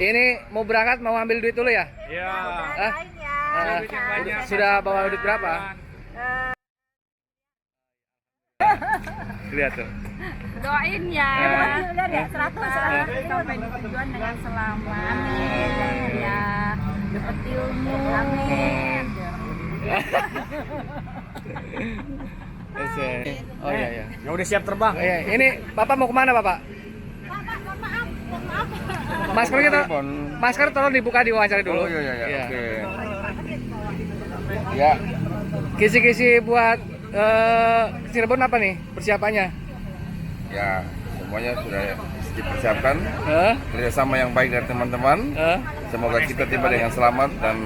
Ini mau berangkat, mau ambil duit dulu ya? Iya. Sudah bawa duit berapa? Lihat tuh. Doain ya. 100 sampai di tujuan dengan selamat. Amin. Ya, dapat ilmu. Amin. Oh iya iya. Ya udah siap terbang. Iya, ini Bapak mau kemana Bapak? Masker tolong dibuka, diwawancara dulu. Oh iya. Oke. Ya. Kisi-kisi buat Cirebon apa nih persiapannya? Ya, semuanya sudah dipersiapkan. Kerjasama yang baik dari teman-teman. Semoga kita tiba dengan selamat dan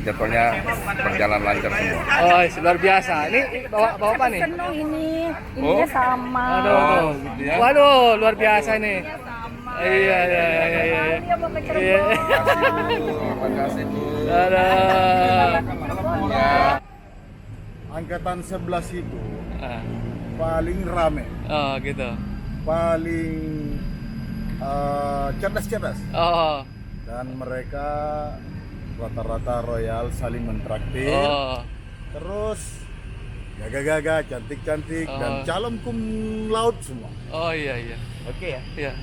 jadwalnya berjalan lancar semua. Oh, luar biasa. Ini bawa apa nih? Senang ini sama. Aduh, gitu ya. Waduh, luar biasa ini. Iya. Dia mau ke Cirebon. Terima kasih Bu. Ya. Angkatan 11 itu paling rame, gitu. paling cerdas-cerdas, dan mereka rata-rata royal, saling mentraktir, terus gagah-gagah, cantik-cantik, dan calon cum laude semua. Oh iya. Oke ya. Iya.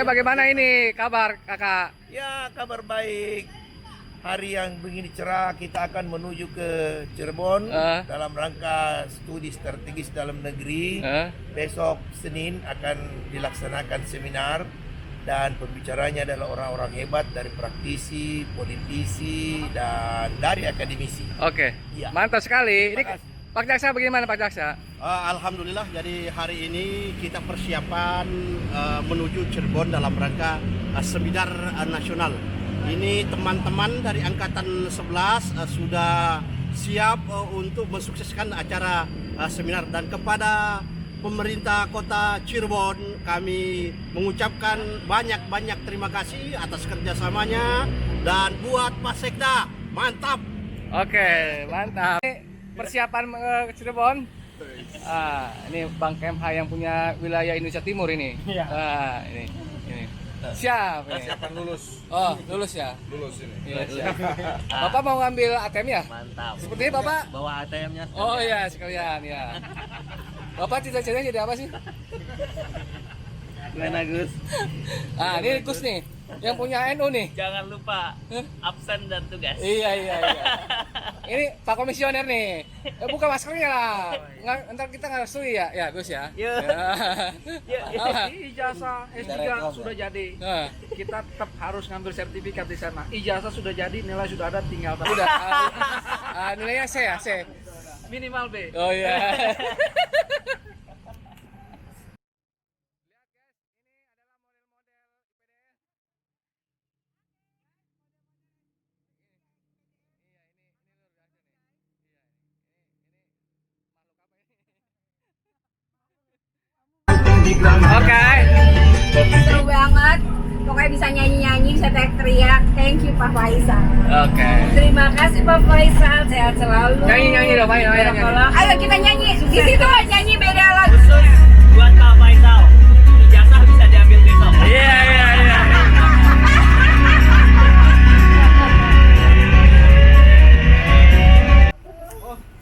Bagaimana ini kabar kakak? Ya, kabar baik. Hari yang begini cerah, kita akan menuju ke Cirebon dalam rangka studi strategis dalam negeri. Besok Senin akan dilaksanakan seminar dan pembicaranya adalah orang-orang hebat dari praktisi, politisi, dan dari akademisi. Oke, Ya. mantap sekali. Ini Pak Jaksa bagaimana Pak Jaksa? Alhamdulillah, jadi hari ini kita persiapan menuju Cirebon dalam rangka seminar nasional. Ini teman-teman dari Angkatan 11 sudah siap untuk mensukseskan acara seminar, dan kepada pemerintah kota Cirebon kami mengucapkan banyak-banyak terima kasih atas kerjasamanya, dan buat Pak Sekda, mantap. Oke, mantap. Persiapan ke Cirebon. Ini Bang KMH yang punya wilayah Indonesia Timur ini. Ini. Siap. Persiapan lulus. Oh, lulus ya? Lulus ini. Iya, siap. Bapak mau ngambil ATM ya? Mantap. Sepertinya Bapak Bawa ATM-nya. Oh iya, sekalian ya. Bapak cita-citanya jadi apa sih? Gimana Gus? Ini Gus nih, yang punya NU nih. Jangan lupa absen dan tugas. Iya. Ini Pak Komisioner nih. Buka maskernya lah. Ntar kita nggak restui ya, Gus ya. Ya. Ijazah S3 sudah jadi. Kita tetap harus ngambil sertifikat di sana. Ijazah sudah jadi, nilai sudah ada, tinggal Udah. Nilainya C ya, C. minimal B. Oh iya. Oke. Seru banget. Pokoknya bisa nyanyi-nyanyi, bisa teriak-teriak. Thank you Pak Faisal. Oke. Terima kasih Pak Faisal, sehat selalu. Nyanyi dong, ayo. Ayo kita nyanyi. Di situ nyanyi beda lagu. Buat Pak Faisal, ijazah bisa diambil besok. Iya.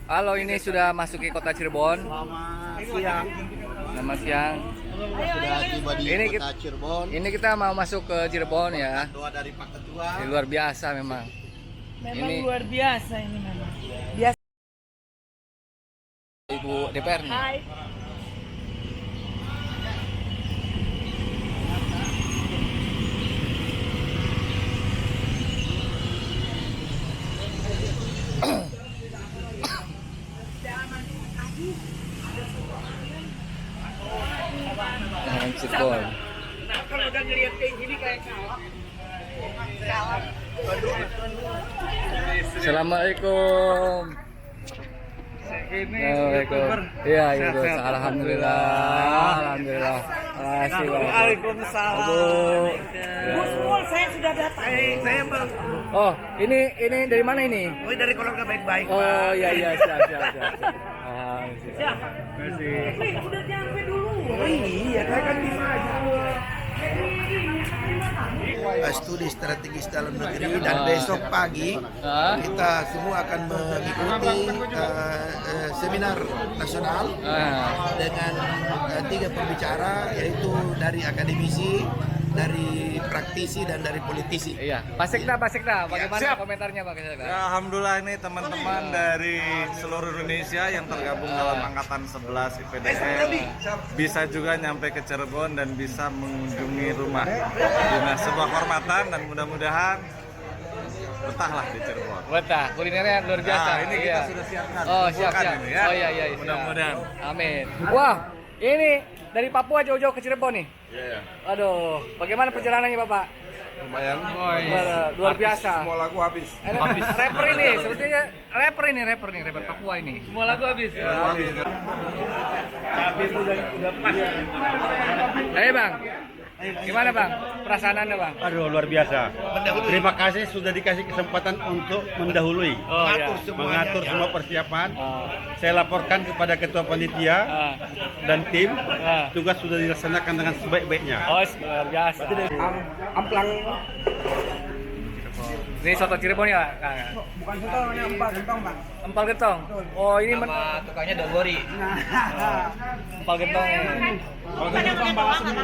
Halo, ini sudah masuki kota Cirebon. Selamat siang. Sudah tiba di Ini kota Cirebon. Ini kita mau masuk ke Cirebon ya. Doa dari Pak Ketua. Ini luar biasa memang. Ini luar biasa ini memang. Ibu DPR nih. Hai. Cirebon. Kalau udah ngeliat kayak gini kayak Assalamualaikum. Ini Assalamualaikum. Iya, iya, Gus. Alhamdulillah. Alhamdulillah. Makasih, Bang. Waalaikumsalam. Gus, saya sudah datang. Saya Bang. Oh, ini dari mana ini? Oh, dari keluarga baik-baik. Oh, iya, iya, siap. Siap. Udah nyampe dulu. Oh iya, saya kan bisa aja. Studi strategis dalam negeri dan besok pagi kita semua akan mengikuti seminar nasional dengan 3 pembicara, yaitu dari akademisi, dari praktisi, dan dari politisi. Iya, Pak Sekda, bagaimana komentarnya Pak Sekda? Ya, alhamdulillah ini teman-teman dari seluruh Indonesia yang tergabung dalam angkatan 11 IPDN bisa juga nyampe ke Cirebon dan bisa mengunjungi rumah dinas. Sebuah kehormatan dan mudah-mudahan betahlah di Cirebon. Betah, kulinernya luar biasa. Ini kita sudah siapkan. Oh, siap. Ini, ya. Oh iya. Mudah-mudahan. Amin. Wah, ini dari Papua jauh-jauh ke Cirebon nih. Iya. Aduh, bagaimana perjalanannya Bapak? Lumayan. Luar biasa. Semua lagu habis. Rapper ini, sebetulnya rapper Papua ini. Semua lagu habis. Bang. Gimana Bang? Perasaannya Bang? Aduh, luar biasa. Terima kasih sudah dikasih kesempatan untuk mendahului. Mengatur semua persiapan. Saya laporkan kepada ketua panitia dan tim. Tugas sudah dilaksanakan dengan sebaik-baiknya. Oh, luar biasa. Amplang. Ini soto Cirebon ya, Kang? Bukan soto, ini empal gentong, Bang. Empal gentong. Oh, ini Sama tukangnya Dogori. empal gentong. Bukan gentong bawa semua.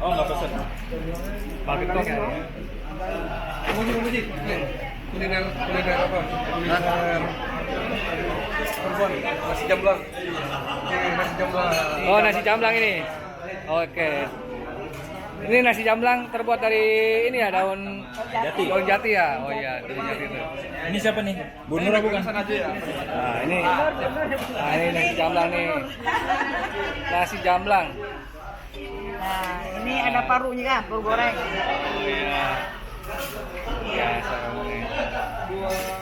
Oh, nggak pesen. Empal gentong ya. Kuliner apa? Kuliner Cirebon, nasi jamblang. Nasi jamblang. Oh, nasi jamblang ini. Oke. Ini nasi jamblang terbuat dari ini ya, daun jati ya. Oh iya, daun jati itu. Ini siapa nih? Bu Nur bukan? Nah, ini nasi jamblang nih. Nasi jamblang. Nah, ini ada parunya kan, paru goreng. Biasa kamu nih.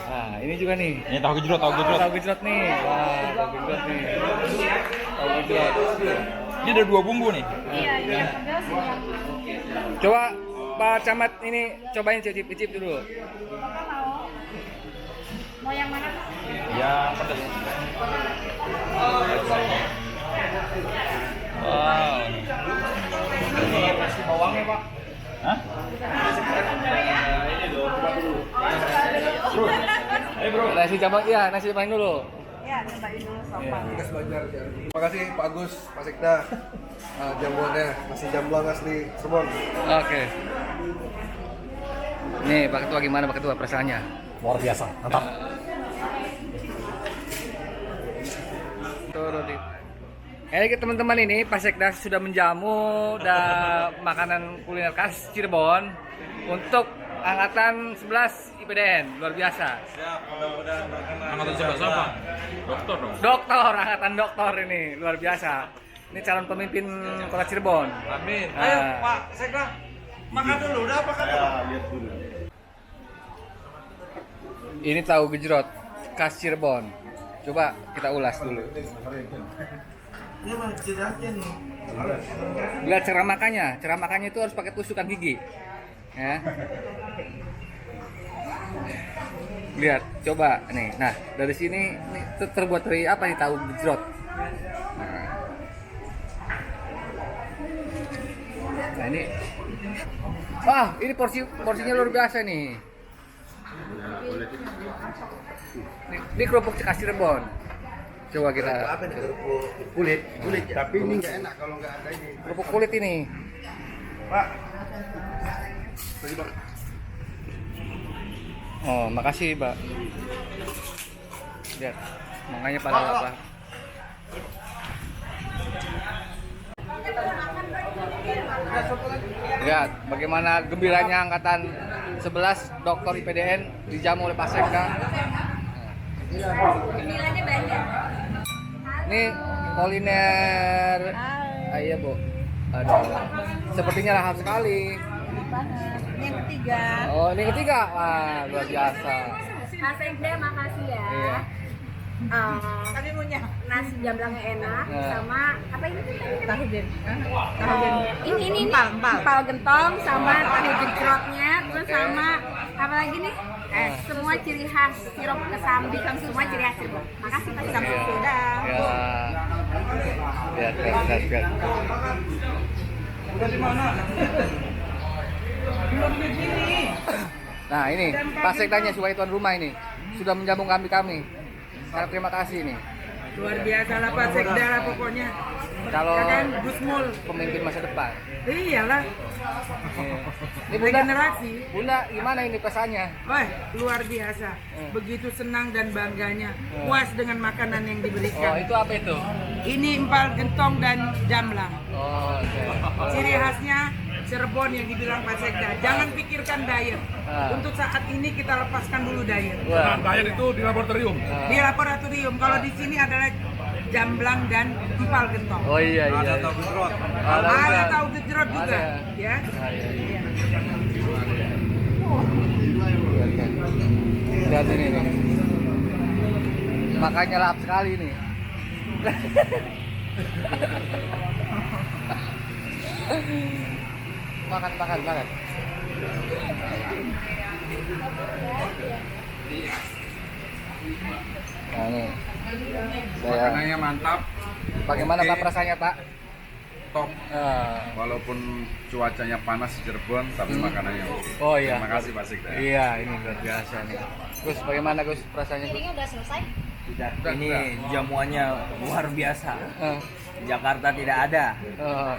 Nah, ini juga nih. Ini tahu gejrot. Tahu gejrot nih. Wah, tahu gejrot nih. Tahu gejrot. Ini ada 2 bumbu nih. Iya. Coba Pak Camat ini cobain cicip dulu. Mau yang mana? Ya, pedas. Wow. Ini nasi bawangnya Pak. Hah? Nasi jamblang, iya nasi jamblang dulu. Ya, cobain dulu sopan. Terima kasih Pak Agus, Pak Sekda. Jamuannya nasi jamblang asli Cirebon. Oke. Nih Pak Ketua, gimana Pak Ketua perasaannya? Luar biasa, mantap. Jadi teman-teman, ini Pak Sekda sudah menjamu makanan kuliner khas Cirebon untuk angkatan 11 IPDN. Luar biasa. Siap, mudah-mudahan berkenan. Angkatan 11 apa? Dokter dong. Angkatan dokter ini luar biasa. Ini calon pemimpin Kota Cirebon. Amin. Nah. Ayo Pak Sekda, makan dulu. Udah makan dulu. Ini tahu gejrot khas Cirebon. Coba kita ulas dulu. Lihat cara makannya. Cara makannya itu harus pakai tusukan gigi. Ya. Lihat, coba nih. Nah, dari sini ini terbuat dari apa nih tahu gejrot? Nah, ini. Wah, ini porsinya luar biasa nih. Ini kerupuk khas Cirebon. Coba kita. Kulit. Tapi ini nggak enak kalau nggak ada ini. Kerupuk kulit ini. Pak. Oh, makasih, Pak. Lihat, makanya pada apa? Lihat bagaimana gembiranya angkatan 11 Doktor IPDN dijamu oleh Pak Sekda. Nilainya banyak. Ini kuliner. Iya, Bu. Aduh. Sepertinya lahap sekali. Ini yang ketiga. Oh, ini ketiga. Wah, luar biasa. Mas Sekda makasih ya. Iya. Nasi jamblangnya enak sama apa ini? Tahu deh. Ini empal gentong sama tahu gejrotnya, terus sama apa lagi nih? Semua ciri khas sirup kesambi, semua ciri khas Cirebon. Makasih Pak Samsul. Ya. Ya, keren. Nah ini Pak Sekdanya sebagai tuan rumah ini sudah menjamu kami. Sangat terima kasih nih. Luar biasa lah Pak Sekda lah pokoknya. Kalau Kan Gusmul. pemimpin masa depan. Iyalah. Ini Bunda, Regenerasi. Bunda gimana ini pesannya? Wah, luar biasa. Begitu senang dan bangganya. Puas dengan makanan yang Oh diberikan. itu apa itu? Ini empal gentong dan jamblang. Oh oke. Ciri khasnya Cirebon yang dibilang Pak Sekda. Jangan pikirkan diet. Untuk saat ini kita lepaskan dulu diet. Wah. Diet itu di laboratorium. Di laboratorium. Kalau di sini adalah jamblang dan empal gentong. Oh iya. Ada tahu gejrot. Ada tahu gejrot juga, Ada. ya. Iya. Lihat ini nih. Makanya lahap sekali nih. Makan. Nah ini saya. Makanannya mantap, Bagaimana Oke. Pak perasaannya Pak? top. Ah. Walaupun cuacanya panas di Cirebon, tapi makanannya oke. Oh iya. Terima kasih Pak Sekda. Iya ini luar biasa nih. Gus bagaimana Gus perasaannya Gus? Udah selesai. Ini jamuannya luar biasa. Eh, Jakarta tidak ada. eh.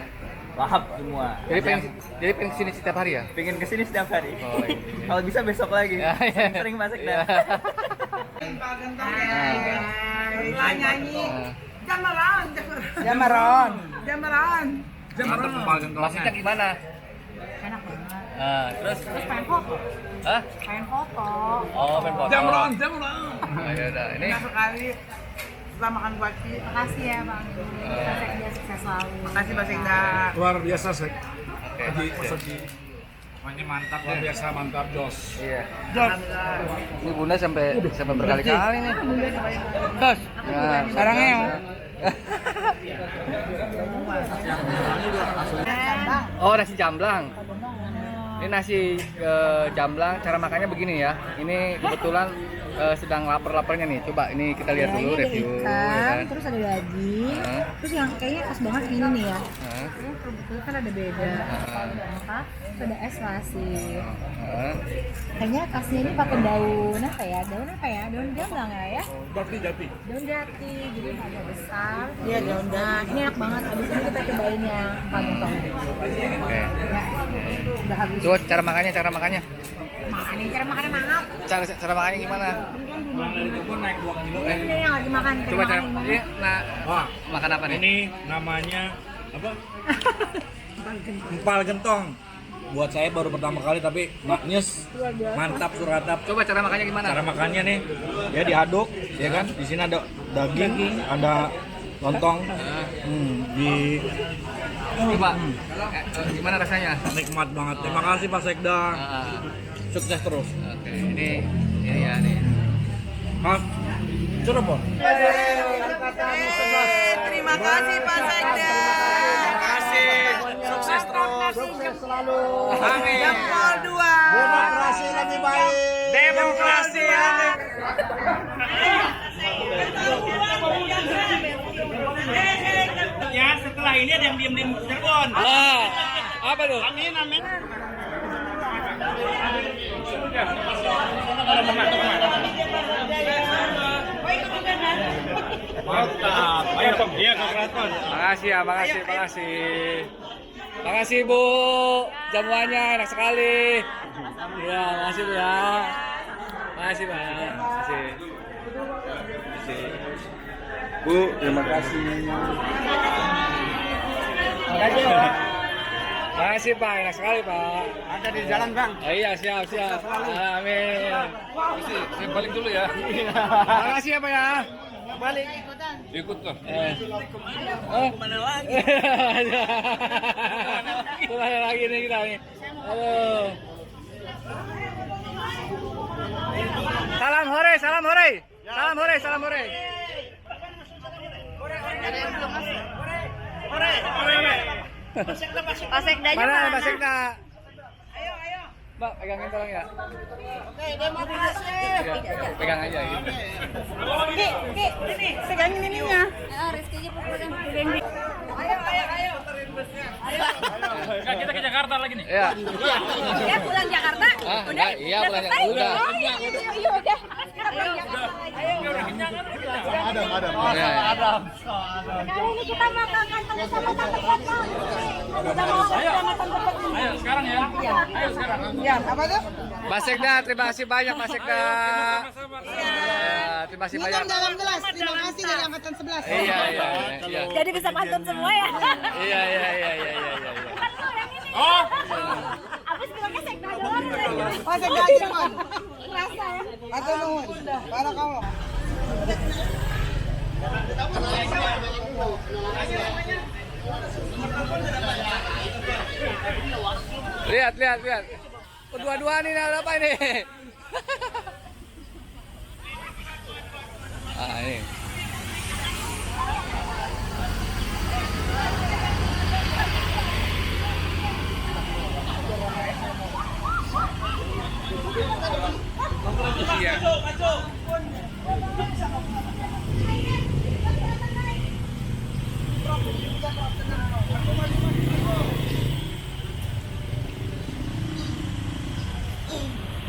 Lahap semua. Jadi pengen kesini setiap hari ya? Pengen kesini setiap hari. Oh, iya. Kalau bisa besok lagi. Ya, iya. Sering Pak Sekda. Lah nyanyi. Ah. Jamaron. Mantap empal gentongnya. Maksudnya gimana? Enak banget. Terus? Pengen foto. Hah? Pengen foto. Oh, pengen foto. Jamron. Oh, ya udah. Ini Enak sekali. Setelah makan kuaci. Makasih ya Bang. Pak Sekda sukses selalu. Makasih Pak Sekda. Luar biasa sih. oke. Ini mantap, luar biasa mantap Jos. Iya. Ini Bunda sampai berkali-kali nih. Terus. Nah, Sarangnya ya. Oh, nasi jamblang. Ini nasi jamblang, cara makannya begini ya. Ini kebetulan sedang lapar-laparnya nih. Coba ini kita lihat dulu review. ya kan? Terus ada daging, terus yang kayaknya khas banget ini nih ya. Hah? Kebetulan kan ada beda. Apa? Terus ada es lasih. Hah? Kayaknya khasnya ini pakai daun apa ya? Daun jamblang ya? Jati. Daun jati, jadi agak besar. Iya daun jati. Nah, ini enak banget. Abis ini kita cobain yang pantong. Oke. Udah habis. Coba cara makannya. Cara makannya mahal. Cara makannya gimana? Ini yang lagi makan. Coba cara makan ini makan apa nih? Ini namanya apa? Empal gentong. Buat saya baru pertama kali tapi maknyes, mantap suratap. Coba cara makannya gimana? Cara makannya nih, ya diaduk, ya kan? Di sini ada daging, ada lontong. Di Coba gimana rasanya? nikmat banget. Terima kasih Pak Sekda. Sukses terus. Oke, ini ya nih. Mas, Cirebon. Terima kasih Pak Sekda. Terima kasih. Sukses terus. Sukses selalu. Amin. Jempol 2. Demokrasi lebih baik. Demokrasi Ya, setelah ini ada yang diem-diem Cirebon. Apa tuh? Amin. Mantap. Ayo Tom, iya Kak Raton. Makasih ya, makasih. Makasih Bu, jamuannya enak sekali. Ya, makasih Bu ya. Makasih Pak. Makasih. Bu, terima kasih. Makasih Pak, enak sekali Pak. Ada di jalan Bang. Oh, iya, siap. Amin. Saya balik dulu ya. Makasih ya Pak ya. Balik. Ikut tuh. Kemana lagi? Kemana lagi nih kita nih? Halo. Salam horor. salam hore. Salam hore, salam hore. Pasekdanya Mana Pasekda? Mbak, pegangin tolong ya. Oke, demokrasi. Ya, pegang aja gitu. Ki, ini pegangin ininya. Rizky aja pegang. Ayo. Kita ke Jakarta lagi nih. Iya. Ya pulang Jakarta. Ah, Udah. iya, pulang Jakarta. Udah. Iya udah. Ada. Kali ini kita mau ke kantor sama Tante Retno. Kita mau ke Tante Retno. Ayo sekarang ya. Ayo sekarang. Ya, apa tuh? Pak Sekda, terima kasih banyak Pak Sekda. Terima kasih banyak. Dalam gelas. Terima kasih dari angkatan 11. Iya. Jadi bisa pantun semua ya. Iya. Oh. Abis bilangnya Sekda doang. Oh, Sekda Cirebon. Rasa ya. Atau nuhun. Para kamu. Lihat. Kedua-dua nih ada apa ini? Ini.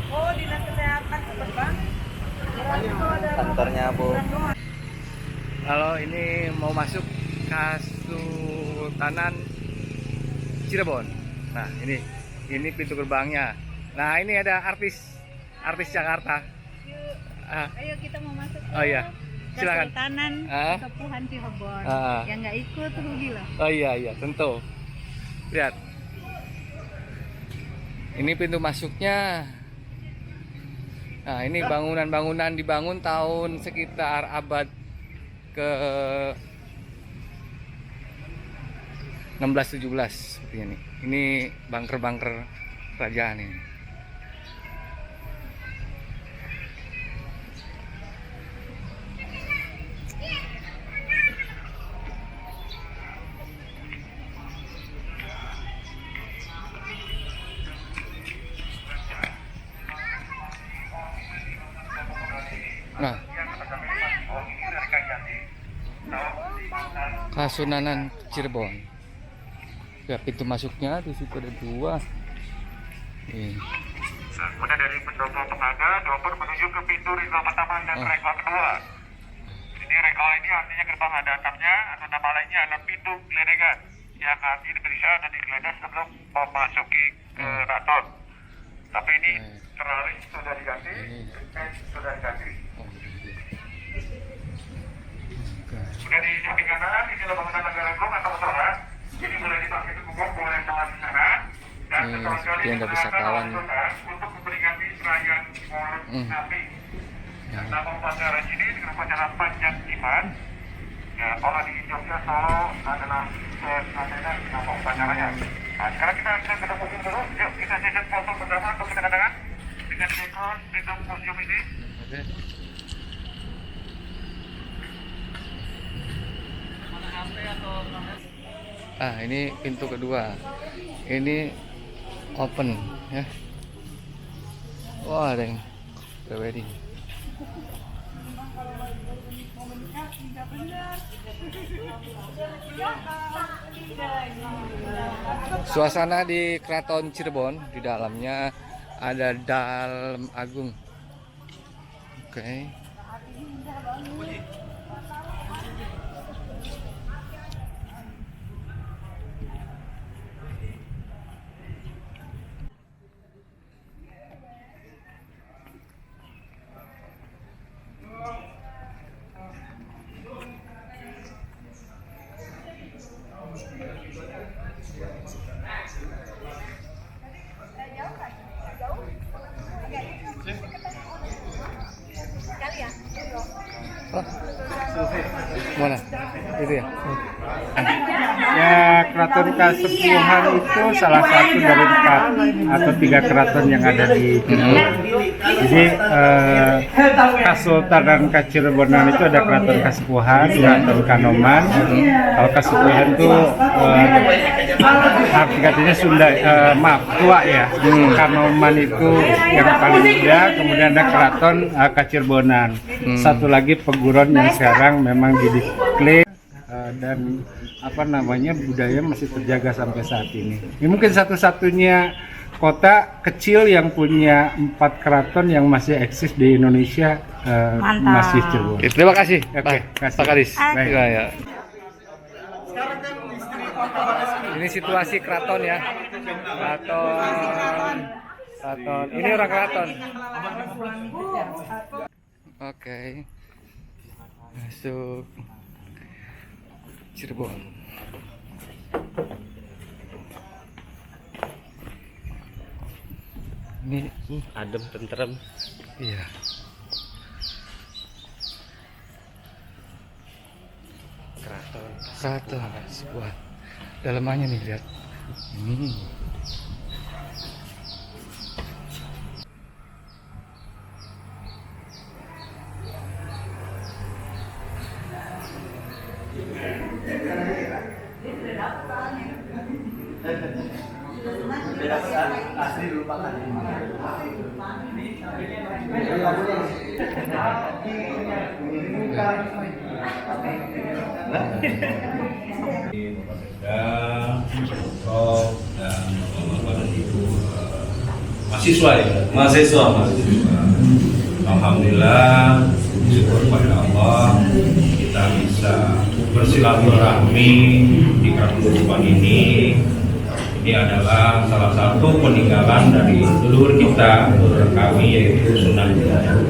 Oh, dinas kesehatan cepet banget. Kantornya Bu. Kalau ini mau masuk Kesultanan Cirebon. Nah, ini pintu gerbangnya. Nah, ini ada artis Jakarta. Ayo kita mau masuk. Oh iya. Silakan. Kesultanan Kepuhan Cirebon. Yang nggak ikut rugi loh. Oh iya, tentu. Lihat. Ini pintu masuknya. Nah, ini bangunan-bangunan dibangun tahun sekitar abad ke 16-17 seperti ini. Ini bunker-bunker kerajaan ini. Nah, Kasunanan Cirebon. Ya, pintu masuknya di situ ada 2. Ini. Kemudian dari pendopo pengaga, dioper menuju ke pintu ritual pertama dan ritual kedua. Jadi ritual ini artinya gerbang ada atapnya, atau nama lainnya adalah pintu geledegan yang nanti diperiksa dan digeledah sebelum memasuki keraton. Tapi ini teralis sudah diganti, sudah diganti. Kemudian di samping kanan, ini adalah bangunan negara agung atau musyola. Jadi boleh dipakai untuk umum, boleh sholat di sana. Dan setelah yang nggak bisa kawan untuk memperingati perayaan Maulid Nabi. Nama upacara ini dengan upacara panjang iman. Ya, kalau di Jogja Solo adalah ada nama upacaranya. Nah, sekarang kita ke museum dulu. Yuk kita sesi foto bersama untuk kedatangan dengan dekor gedung museum ini. Ini pintu kedua. Ini open ya. Wah, ada yang pre-wedding. Suasana di Keraton Cirebon, di dalamnya ada Dalem Agung. Oke. Mana? Itu ya? Ya, Keraton keraton Kasepuhan itu salah satu dari 4 atau 3 keraton yang ada di Cirebon. Jadi Kasultanan Kacirebonan itu ada keraton Kasepuhan, keraton Kanoman. Kalau Kasepuhan itu artinya Sunda, tua ya. Kanoman itu yang paling muda, kemudian ada keraton Kacirebonan. Satu lagi Peguron yang sekarang memang diklaim dan budaya masih terjaga sampai saat ini. Ini mungkin satu-satunya kota kecil yang punya 4 keraton yang masih eksis di Indonesia, masih Cirebon. Terima kasih. Oke, Pak Kadis. Baik. Ya. Ini situasi keraton ya. Keraton. Ini orang keraton. Oke. Masuk Cirebon. Ini adem tentrem. Iya. Keraton Kasepuhan. Dalamannya nih lihat. Ini. Mahasiswa. Alhamdulillah, syukur pada Allah kita bisa bersilaturahmi di Keraton Kasepuhan ini. Ini adalah salah satu peninggalan dari leluhur kita, leluhur kami, yaitu Sunan Gunung.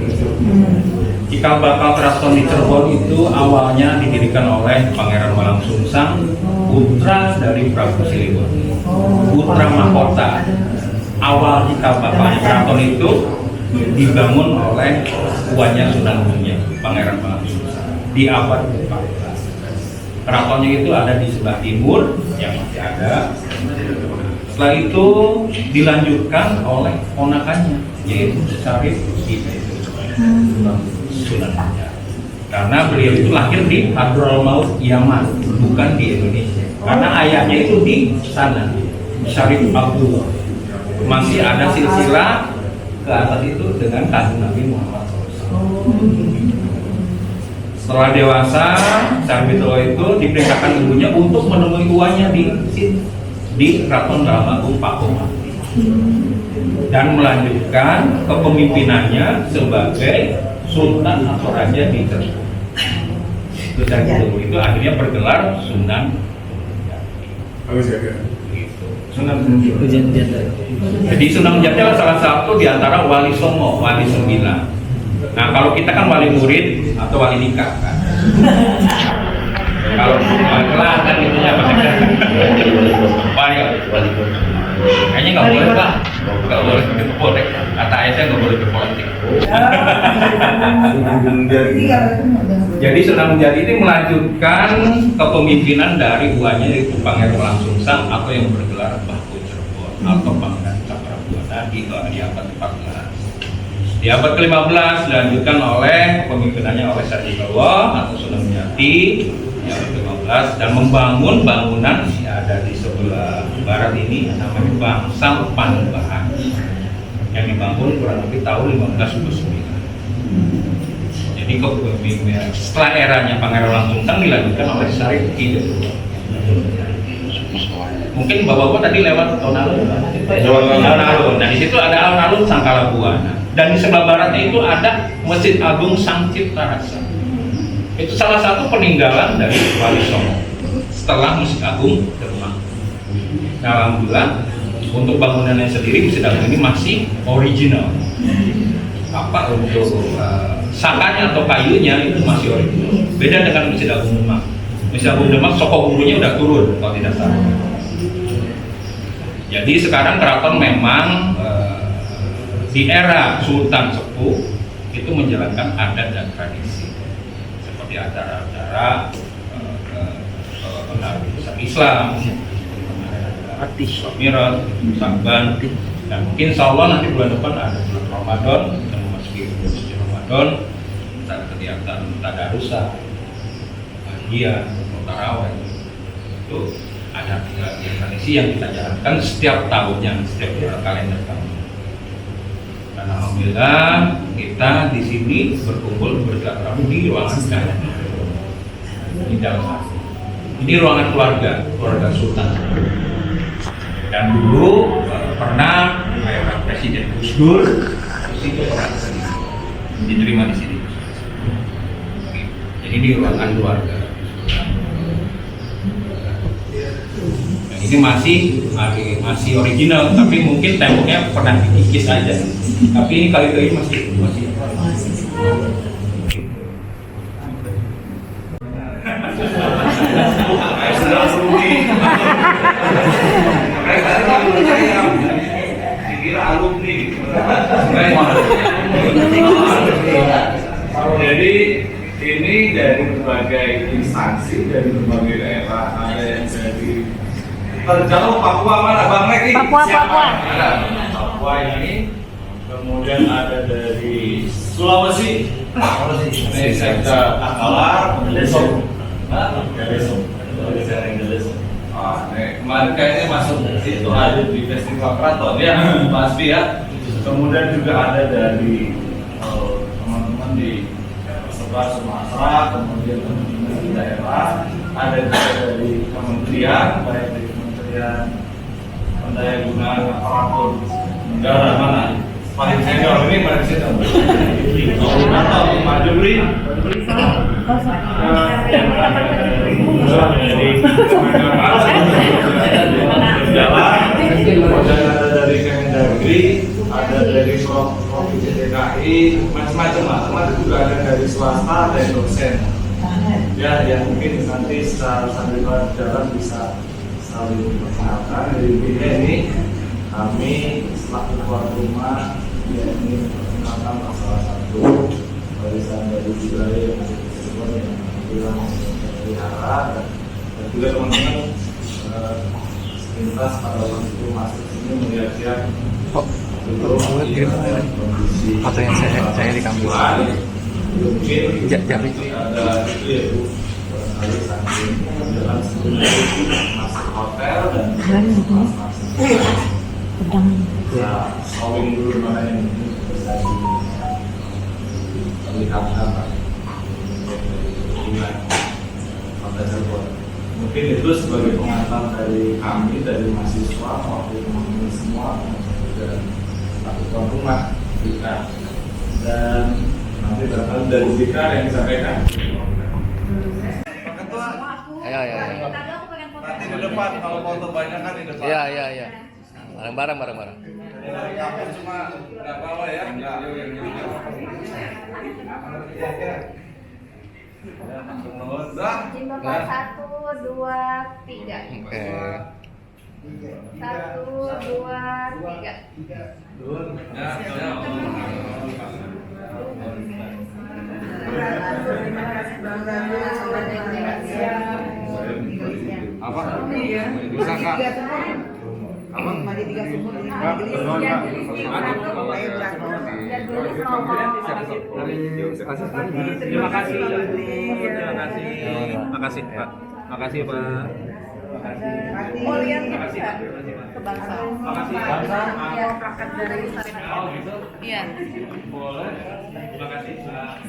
Cikal bakal keraton di Cirebon itu awalnya didirikan oleh Pangeran Walangsungsang, putra dari Prabu Siliwangi, putra mahkota. Awal cikal bakalnya keraton itu dibangun oleh tuannya Sunan Gunung, Pangeran Walangsungsang, di abad ke-14. Keratonnya itu ada di sebelah timur yang masih ada. Setelah itu dilanjutkan oleh ponakannya, yaitu Syarif Sunan Gunung. Karena beliau itu lahir di Hadramaut Yaman, bukan di Indonesia. Karena ayahnya itu di sana, Syarif Abdullah. Masih ada silsilah ke atas itu dengan kanjeng Nabi Muhammad SAW. Setelah dewasa, Syarif Abdullah itu diperintahkan ibunya untuk menemui uangnya di Keraton Dalam Agung Pakuman dan melanjutkan kepemimpinannya sebagai Sultan atau Raja di Cirebon. Itu akhirnya bergelar Sunan Sunan Jata. Jadi Sunan Jata adalah salah satu di antara wali songo, wali 9. Nah, kalau kita kan wali murid atau wali nikah kan. Kalau kelah kan itunya apa? Wali. Kayaknya nggak boleh lah, nggak boleh. Kata ayah saya nggak boleh berpolitik. Jadi Sunan Jati ini melanjutkan kepemimpinan dari uanya yaitu Pangeran Walangsungsang atau yang bergelar Bahu Cirebon atau Pangeran Cakrabuana di abad ke-14. Di abad ke-15 dilanjutkan oleh kepemimpinannya oleh Sarjito atau Sunan Jati di abad ke-15 dan membangun bangunan yang ada di sebelah barat ini namanya Bangsal Panembahan yang dibangun kurang lebih tahun 1529. Jadi kepemimpinan setelah eranya Pangeran Walangsungsang dilanjutkan oleh Syarif Hidayatullah. Mungkin bapak-bapak tadi lewat alun-alun. Nah di situ ada alun-alun Sangkala Buana. Dan di sebelah baratnya itu ada Masjid Agung Sang Cipta Rasa. Itu salah satu peninggalan dari Wali Songo setelah Masjid Agung Demak. Nah, alhamdulillah untuk bangunannya sendiri Masjid Agung ini masih original. Apa untuk sakanya atau kayunya itu masih original. Beda dengan Masjid Agung Demak. Masjid Agung Demak soko bumbunya udah turun kalau tidak salah. Jadi sekarang keraton memang di era Sultan Sepuh itu menjalankan adat dan tradisi seperti acara-acara Islam Mi'raj, Saban, dan mungkin insya Allah nanti bulan depan ada bulan Ramadan, kita memasuki bulan suci Ramadan, kita ada kegiatan tadarusan, bahagia, tarawih, itu ada tradisi yang kita jalankan setiap tahunnya, setiap kalender tahun. Dan alhamdulillah kita di sini berkumpul bersilaturahmi di ruangan kami. Di dalam ini ruangan keluarga Sultan. Dan dulu pernah Presiden Gus Dur itu pernah diterima di sini. Jadi ini ruangan keluarga. Dan ini masih original, tapi mungkin temboknya pernah dikikis aja. Tapi ini kali-kali masih. Jadi ini dari berbagai instansi, dari berbagai daerah, ada yang dari terjauh Papua mana Bang Leki? Papua ini, kemudian ada dari Sulawesi, ini sektor Akalar, Lesong. Kemarin kayaknya masuk itu ada di Festival Keraton ya, pasti ya. Kemudian juga ada dari teman-teman di sebelah Sumatera, kemudian teman-teman di daerah, ada juga dari kementerian, baik dari Kementerian Pendayagunaan Aparatur Negara mana paling senior ini paling senior. Atau Pak Jumri. Jalan, dan ada dari Kemendagri, ada dari Provinsi DKI, macam-macam juga ada dari swasta dan dosen. Ya, yang mungkin nanti sambil jalan bisa saling memperkenalkan. Dari ini kami selaku tuan rumah, ya ini memperkenalkan salah satu warisan dari budaya yang disebut yang bilang pelihara, dan juga teman-teman lintas pada waktu itu masuk sini melihat kondisi foto yang saya di kampus. Mungkin ada itu ya Bu, barangkali sambil jalan sebenarnya masuk hotel dan bisa showing dulu mana yang bisa dilihatkan dengan hotel tersebut. Mungkin itu sebagai pengantar dari kami, dari mahasiswa, waktu teman-teman semua, dan satu tuan rumah kita. Dan nanti barangkali dari Zika yang disampaikan. Ketua. Ayo. Nanti di depan, kalau foto banyak kan di depan. Iya. Bareng. Dari kamu cuma nggak bawa ya? Enggak. Bapak 1, 2, 3. Oke. 1, 2, 3. Apa? Bisa Kak? Apa? Terima kasih Pak. Makasih Pak. Oh, lihat kita kebangsaan. Iya, prakat dari sana. Oh gitu. Iya. Boleh. Terima kasih Pak.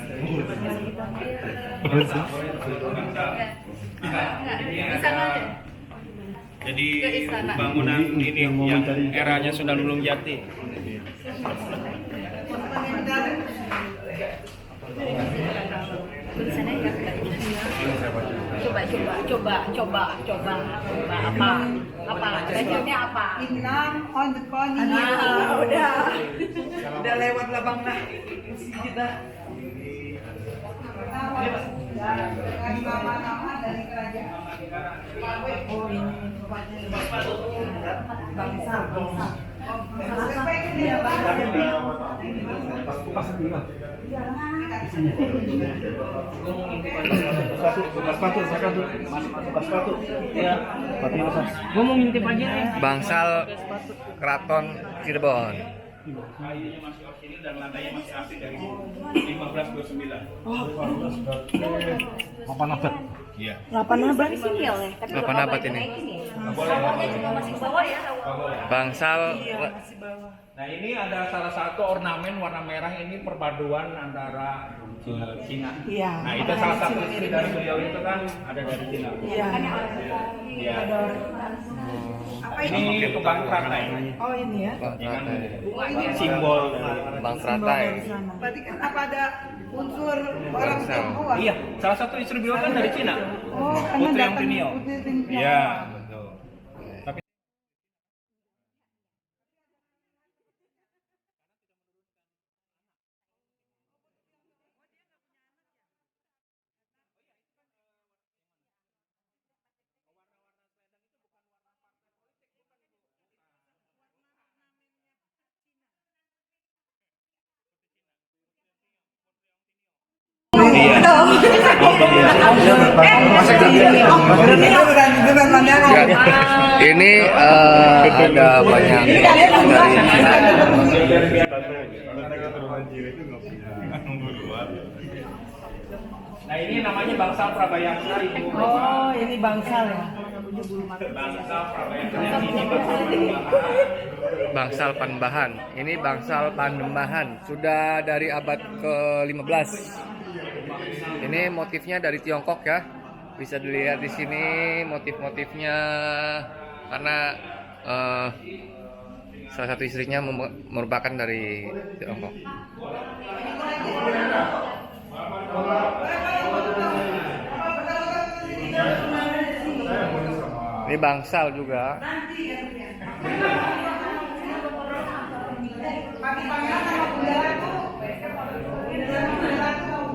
Bisa aja. Jadi bangunan ini yang eranya Sunan Gunung Jati. Tulisannya enggak coba apa bacanya apa Inam on the pony. Udah lewat lah Bang Nah kita. Nama-nama dari kerajaan. Oh ini bangsa. Gue mau ngintip aja nih. Bangsal Keraton Cirebon. Kayunya masih orisinil dan lantainya masih asli dari 1529. Apa abad? Iya. 8 abad sini ya, tapi 8 abad ini. Bangsal. Nah ini ada salah satu ornamen warna merah, ini perpaduan antara Cina. Iya. Nah itu salah satu istri dari beliau itu kan ada dari Cina. Iya. Iya. Apa Ini tukang teratai. Oh ini ya. Simbol dari Bang Teratai. Berarti kan apa ada unsur orang Tionghoa? Iya, salah satu istri beliau kan dari Cina. Oh, karena Putri yang datang Tinio. Putri Tinio. Iya, betul. Tapi Ini ada banyak dari nah ini namanya bangsal Prabayaksa, Ibu. Oh, ini bangsal ya. Bangsal Prabayaksa ini Bangsal Panembahan. Ini Bangsal Panembahan sudah dari abad ke-15. Ini motifnya dari Tiongkok ya. Bisa dilihat di sini motif-motifnya karena salah satu istrinya merupakan dari Tiongkok. Ini bangsal juga.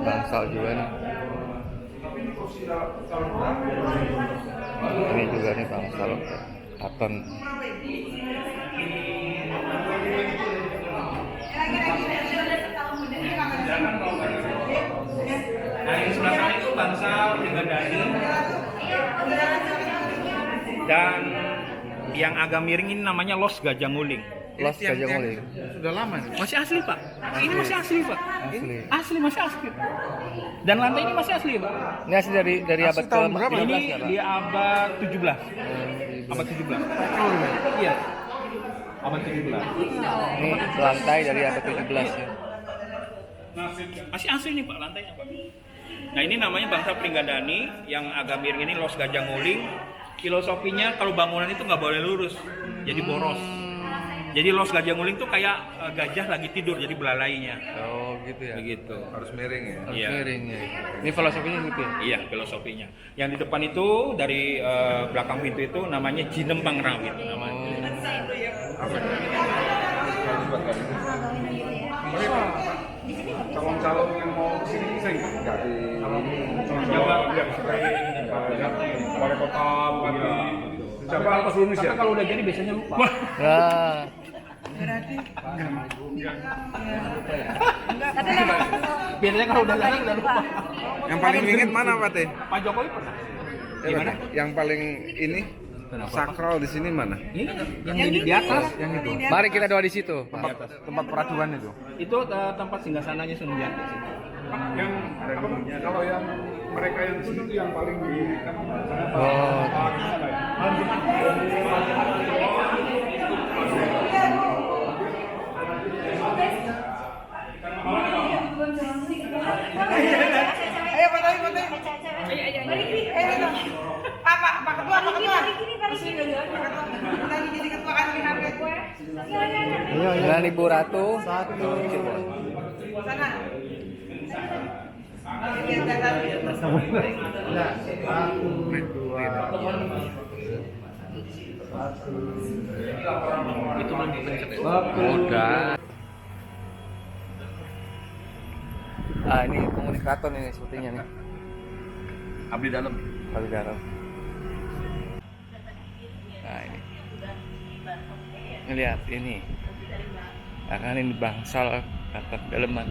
Bangsal juga nih. Ini juga nih bangsal Keraton. Nah yang sebelah sana itu bangsal Pringgandani. Dan yang agak miring ini namanya Los Gajah Nguling. Los Gajah Nguling. Sudah lama nih. Masih asli Pak. Ini masih asli Pak. Asli. Asli masih asli. Dan lantai ini masih asli Pak. Ini asli dari abad ke berapa? Ini di abad 17. Abad 17. Iya. Abad 17. Ini lantai dari abad 17 ya. Masih asli nih Pak lantainya Pak. Nah ini namanya bangsa Pringgandani, yang agak miring ini Los Gajah Nguling. Filosofinya kalau bangunan itu nggak boleh lurus, jadi boros. Jadi Los Gajah Nguling tuh kayak gajah lagi tidur, jadi belalainya. Oh gitu ya. Begitu. Harus miring ya. Harus Iya. miring ya. Ini filosofinya gitu ya. Iya filosofinya. Yang di depan itu dari belakang pintu itu namanya Jinembang Rawit namanya. Calon-calon yang mau kesini bisa nggak di Jawa wali kota bupati siapa apa seluruh Indonesia? Tapi kalau udah jadi biasanya lupa. Nah, Berarti Biasanya kalau udah jalan udah lupa. Yang paling wingit mana Pak Teh? Pak Jokowi pernah. Gimana? Yang paling ini sakral di sini mana? Ini yang di atas. Yang itu. mari kita doa di situ. Tempat peraduan itu. Itu tempat singgasananya Sunan Jati. Yang kalau yang mereka yang di sini itu yang paling di Oh. ayo Pak Toy. Pak Ketua. Lagi jadi ketua kan Dengan Ibu Ratu. Satu. sana. Itu belum dipencet. Udah. Ah ini penghuni keraton ini sepertinya nih. abdi dalam. Abdi dalam. Nah ini. ngelihat ini. Akan ini bangsal atap daleman.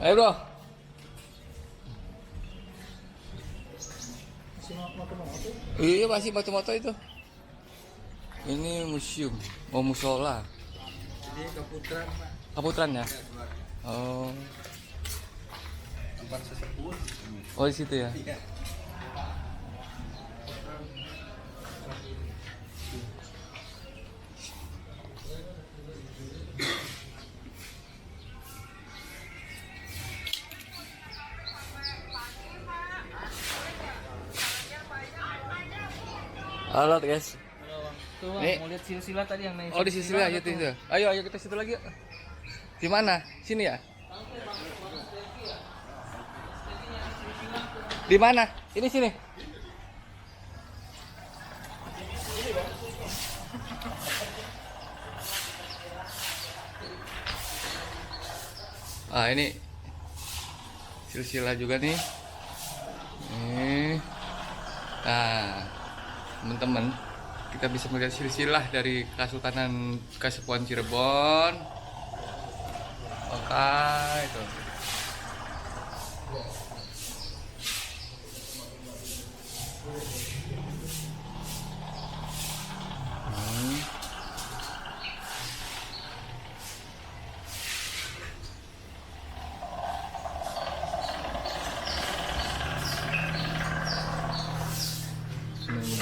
Ayo bro. Iya masih moto-moto itu. Ini museum, musola. Jadi Kaputran, Pak. Kaputran ya? Oh. Tempat sesepuh. Oh di situ ya? Iya. Halo guys. Tuh, Nih. mau lihat silsilah tadi yang naik. Oh di silsilah aja tuh. Ayo kita situ lagi yuk. Di mana? Sini ya? Di mana? Ini sini. Ah ini silsilah juga nih. Nah, teman-teman, kita bisa melihat silsilah dari Kesultanan Kasepuhan Cirebon. Oke, itu.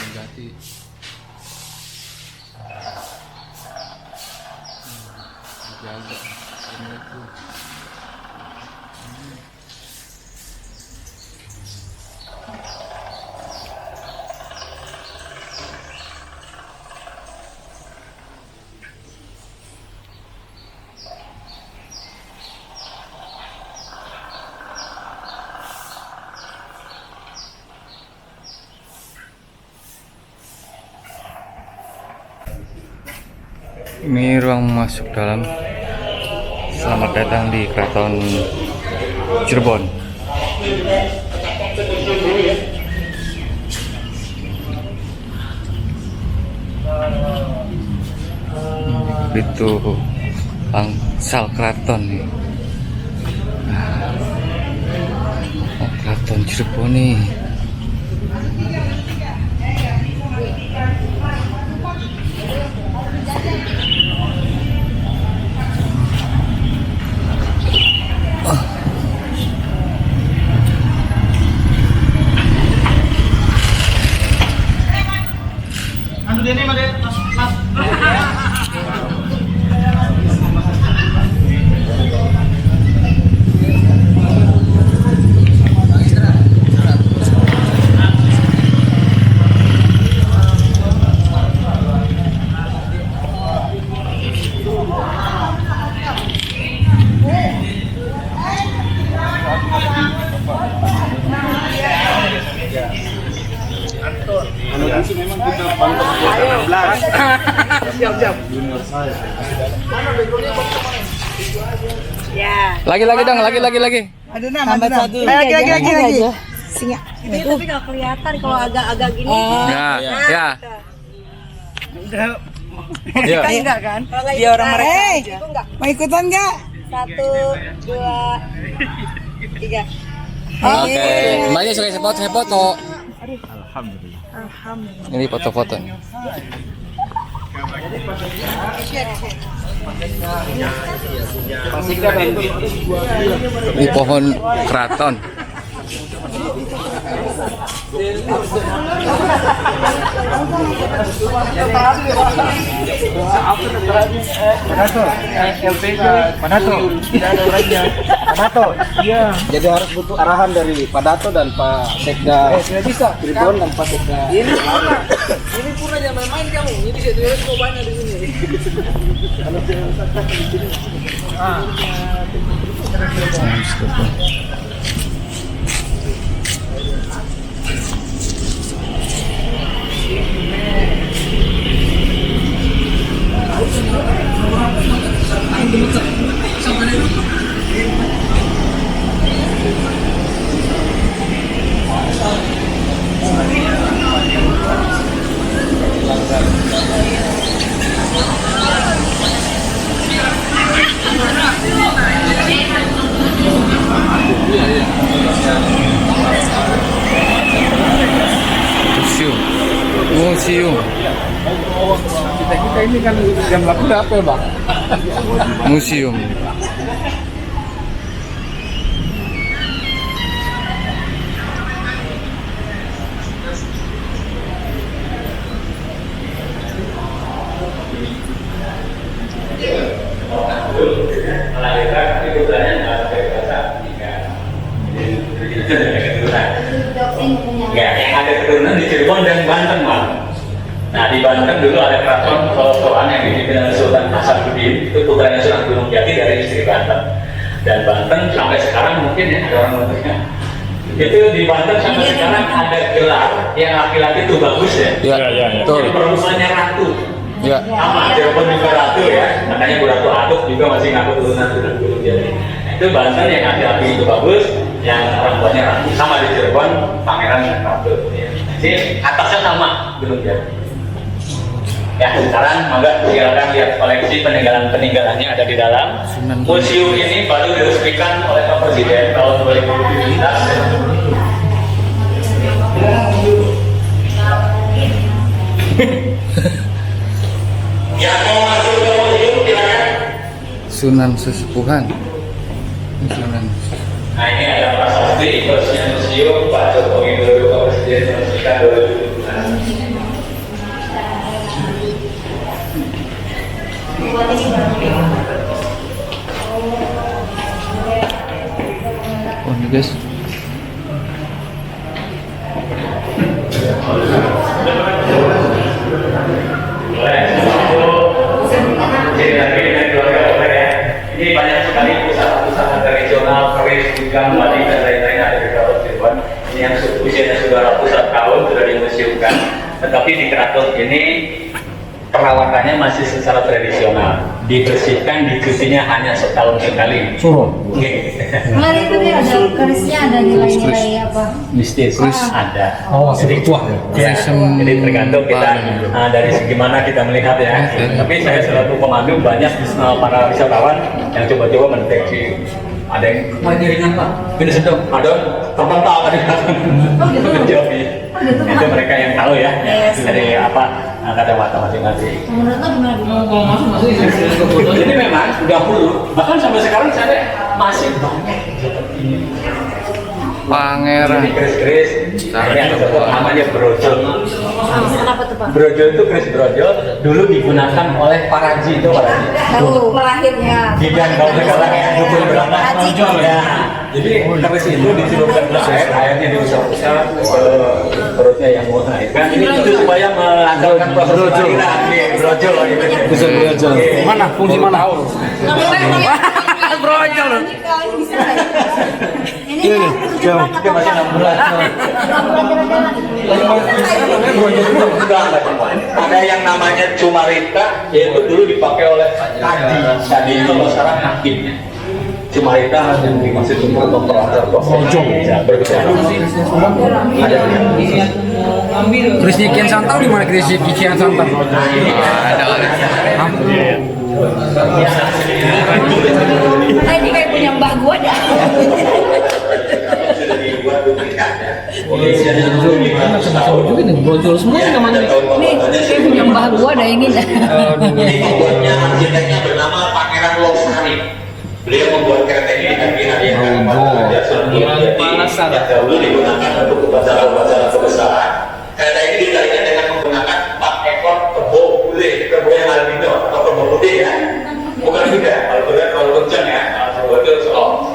Jati. Jaga ini tuh. Ini ruang masuk dalam. Selamat datang di Keraton Cirebon. Itu bangsal keraton nih. Oh, Keraton Cirebon nih. Lagi dong, lagi. Ada nama, satu. Lagi. Singa. Itu tapi nggak kelihatan kalau agak-agak gini. Ya. Enggak kan? Dia orang mereka. Mau ikutan nggak? 1, 2, 3. Oke. Mbaknya suka foto. Alhamdulillah. Ini foto-foto. Ini pohon keraton. Padato. Iya. Jadi harus butuh arahan dari Padato dan Pak Sekda Cirebon dan Pak Sekda. Ini pun aja main kamu. Ini saya kok banyak di sini. Museum. Kita ini kan jam 8 udah apa ya, Bang? Museum. Ya, yang ada keturunan di Cirebon dan Banten, Pak. Nah, di Banten dulu ada keraton Solosoan yang dipimpin oleh Sultan Hasanuddin, itu putranya Sunan Gunung Jati dari istri Banten. Dan Banten sampai sekarang mungkin ya ada orang bentuknya. Itu di Banten sampai sekarang ada gelar yang laki-laki itu bagus ya. Ya. Betul. Yang perempuannya ratu. Ya. Sama Cirebon juga ratu ya. Makanya Bu Ratu Aduk juga masih ngaku turunan Sunan Gunung Jati. Itu Banten yang laki-laki itu bagus, yang perempuannya ratu. Sama di Cirebon pangeran dan ratu. Ya. Jadi atasnya sama Gunung Jati. Ya, sekarang mangga silakan lihat koleksi peninggalan-peninggalannya ada di dalam. Museum ini baru diresmikan oleh Pak Presiden tahun 2017. Yang mau masuk ke museum silakan. Sunan Sesepuhan. Sunan. Nah, ini ada prasasti resmi museum Pak Jokowi Widodo Pak Presiden meresmikan 2017. Oh ini guys. Ini banyak sekali usaha-usaha tradisional, keris, gudang, batik dan lain-lain ada di Keraton Cirebon. Ini yang usianya sudah ratusan tahun sudah dimuseumkan. Tetapi di keraton ini perawatannya masih secara tradisional, dibersihkan, dicucinya hanya setahun sekali. Suruh. Kemarin itu dia ada kerisnya, ada nilai-nilai apa? Mistis ada. Oh, jadi tua. Ya, jadi tergantung kita dari segi mana kita melihat ya. Tapi saya selaku pemandu banyak para wisatawan yang coba-coba mendeteksi. Ada yang ringan Pak, ini sedang, ada terpental tadi. Itu mereka yang tahu ya, dari apa kacamata masing-masing. Menurutnya gimana? Jadi memang dahulu, bahkan sampai sekarang saya masih banyak seperti ini. Pangeran. Ini keris-keris, yang namanya brojol. Kenapa tuh Pak? Brojol itu keris brojol dulu digunakan oleh paraji itu paraji. Tahu melahirnya. Gigan kalau sekarang ya dukun beranak brojol ya. Jadi keris itu dicelupkan ke air, airnya diusap-usap ke perutnya yang mau melahirkan. Itu supaya melancarkan proses kelahiran. Brojol gitu. Bisa brojol. Mana? Fungsi mana? Brojol. Ini jauh. Itu masih 6 bulan. Ada yang namanya cumarita, yaitu dulu dipakai oleh Kadi. Kadi itu sekarang hakimnya. Cumarita yang dimaksud untuk operator berbicara. Kerisnya Kian Santang di mana kerisnya Kian Santang? Ada. ini kayak punya mbak gua dah. juga nih, brojol semua namanya. Ini kayak punya mbak gua dah ini dah. Pembuatnya arsiteknya bernama Pangeran Losari. Beliau membuat kereta ini dari hari yang dahulu digunakan untuk upacara-upacara kebesaran. Kereta ini ditarikan dengan menggunakan 4 ekor kebo bule, kebo yang albino atau kebo putih ya. Bukan kuda, kalau kencang ya.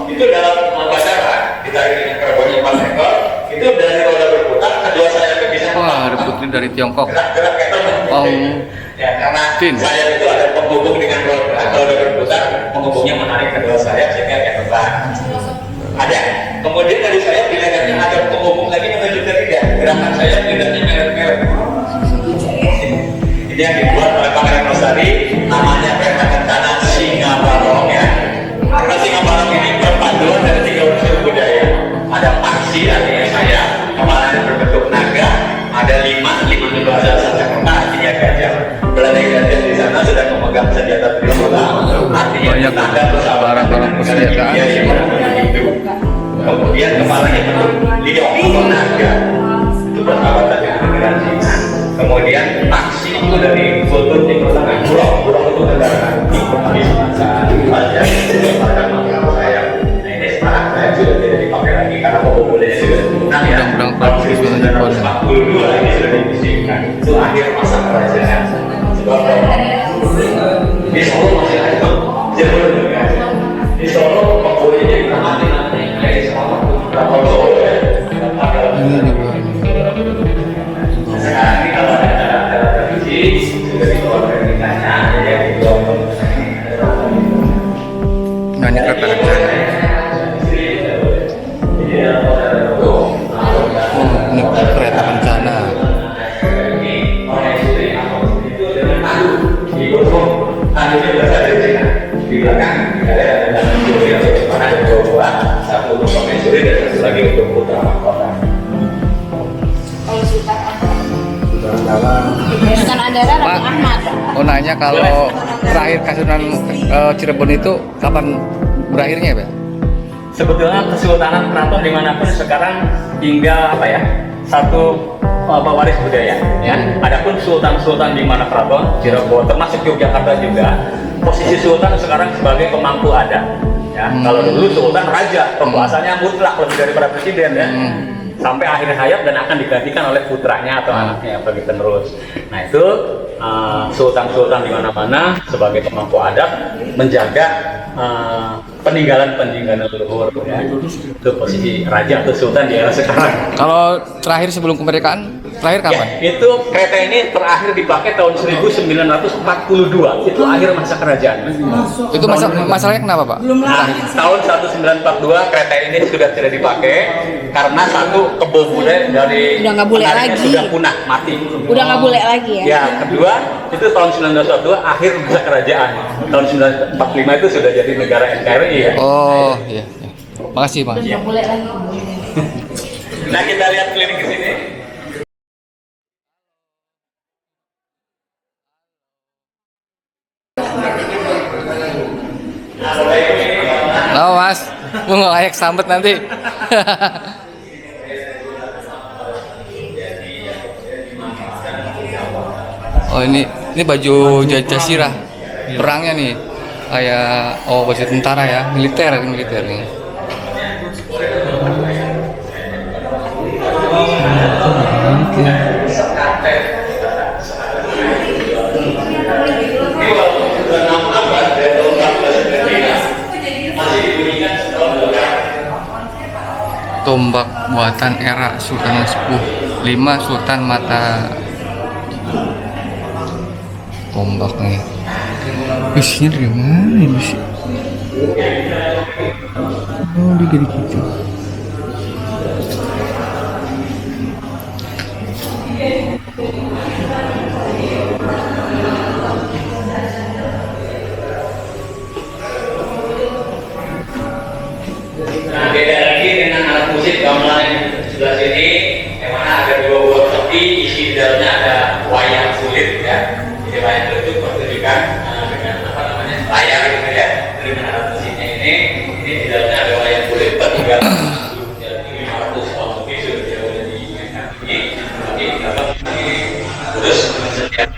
Itu dalam upacara ditarik dengan kebonya 4 ekor. Itu dari roda berputar, kedua sayapnya bisa. Wah, ada putri dari Tiongkok. Gerak-gerak ya, karena sayap itu ada penghubung dengan roda berputar, penghubungnya menarik kedua sayap sehingga depan. Ada. Kemudian dari sayap diletakkan ada penghubung lagi menunjukkan tidak. Gerakan sayap tidaknya meret-meret. Ini yang dibuat oleh Pangeran Losari, namanya kereta kencana Singa Barong ya. Karena Singa Barong ini perpaduan dari 3 unsur budaya. Ada paksi artinya sayap, kepalanya berbentuk naga, ada 5 itu bahasa Sanskerta artinya gajah. Belanda gajah di sana sedang memegang senjata Tribula, artinya tanda barang-barang persenjataan. Kemudian kepalanya bentuk liok atau naga, itu persahabatan dengan negara Cina. Kemudian taksi itu dari kultur Timur Tengah, burung itu kendaraan di semasa saja itu pada masa saya. Nah ini sekarang saya sudah tidak dipakai lagi karena populasinya sudah punah ya. Tahun 1942 ini sudah dipisahkan. Itu akhir masa kerajaan. Sebab di Solo masih ada jalur juga. Di Solo populasinya kita mati dari selama berapa Solo ya. Sekarang kalau ada acara tradisi sudah dikeluarkan kitanya ya dijual. Nanya kata kencana. Ini kereta kencana. Di belakang ada satu untuk pemaisuri dan satu lagi untuk putra mahkota. Sultan Andara Ratu Ahmad. Mau nanya kalau terakhir Kasunan Cirebon itu kapan berakhirnya ya, Pak? Sebetulnya Kesultanan Keraton dimanapun sekarang tinggal apa ya, satu pewaris budaya ya. Adapun sultan-sultan di mana keraton Cirebon termasuk Yogyakarta juga, posisi sultan sekarang sebagai pemangku adat ya. Kalau dulu sultan raja, kekuasaannya mutlak lebih daripada presiden ya. Sampai akhir hayat dan akan digantikan oleh putranya atau anaknya bagi penerus. Nah itu sultan-sultan di mana-mana sebagai pemangku adat menjaga peninggalan leluhur ya. Itu posisi raja atau sultan di era sekarang. Kalau terakhir sebelum kemerdekaan, terakhir kapan? Ya, itu kereta ini terakhir dipakai tahun 1942. Itu akhir masa kerajaan. Itu masalahnya kenapa, Pak? Tahun 1942 kereta ini sudah tidak dipakai karena satu kebo budaya dari udah nggak boleh lagi, sudah punah mati. Udah nggak boleh lagi ya. Ya, kedua itu tahun 1942 akhir masa kerajaan. Tahun 1945 itu sudah jadi negara NKRI ya. Oh iya. Makasih, Pak. Udah nggak boleh lagi. Nah kita lihat keliling ke sini. Halo Mas, mau ngelayak sambet nanti. Oh ini baju Jazirah perangnya nih, kayak baju tentara ya, militer nih. Tombak buatan era Sultan yang Sepuh 5 Sultan Mata. Tombak nih. Besinya dari mana ini besi? Oh, dia dari gitu. Nah, beda lagi dengan alat musik gamelan yang sebelah sini, yang mana ada 2 buah peti, isi di dalamnya ada wayang kulit ya. Jadi wayang kulit itu pertunjukan dengan layar gitu ya. Dengan alat musiknya ini di dalamnya ada wayang kulit pertunjukan 500 tahun lebih sudah dimainkan ini. Terus setiap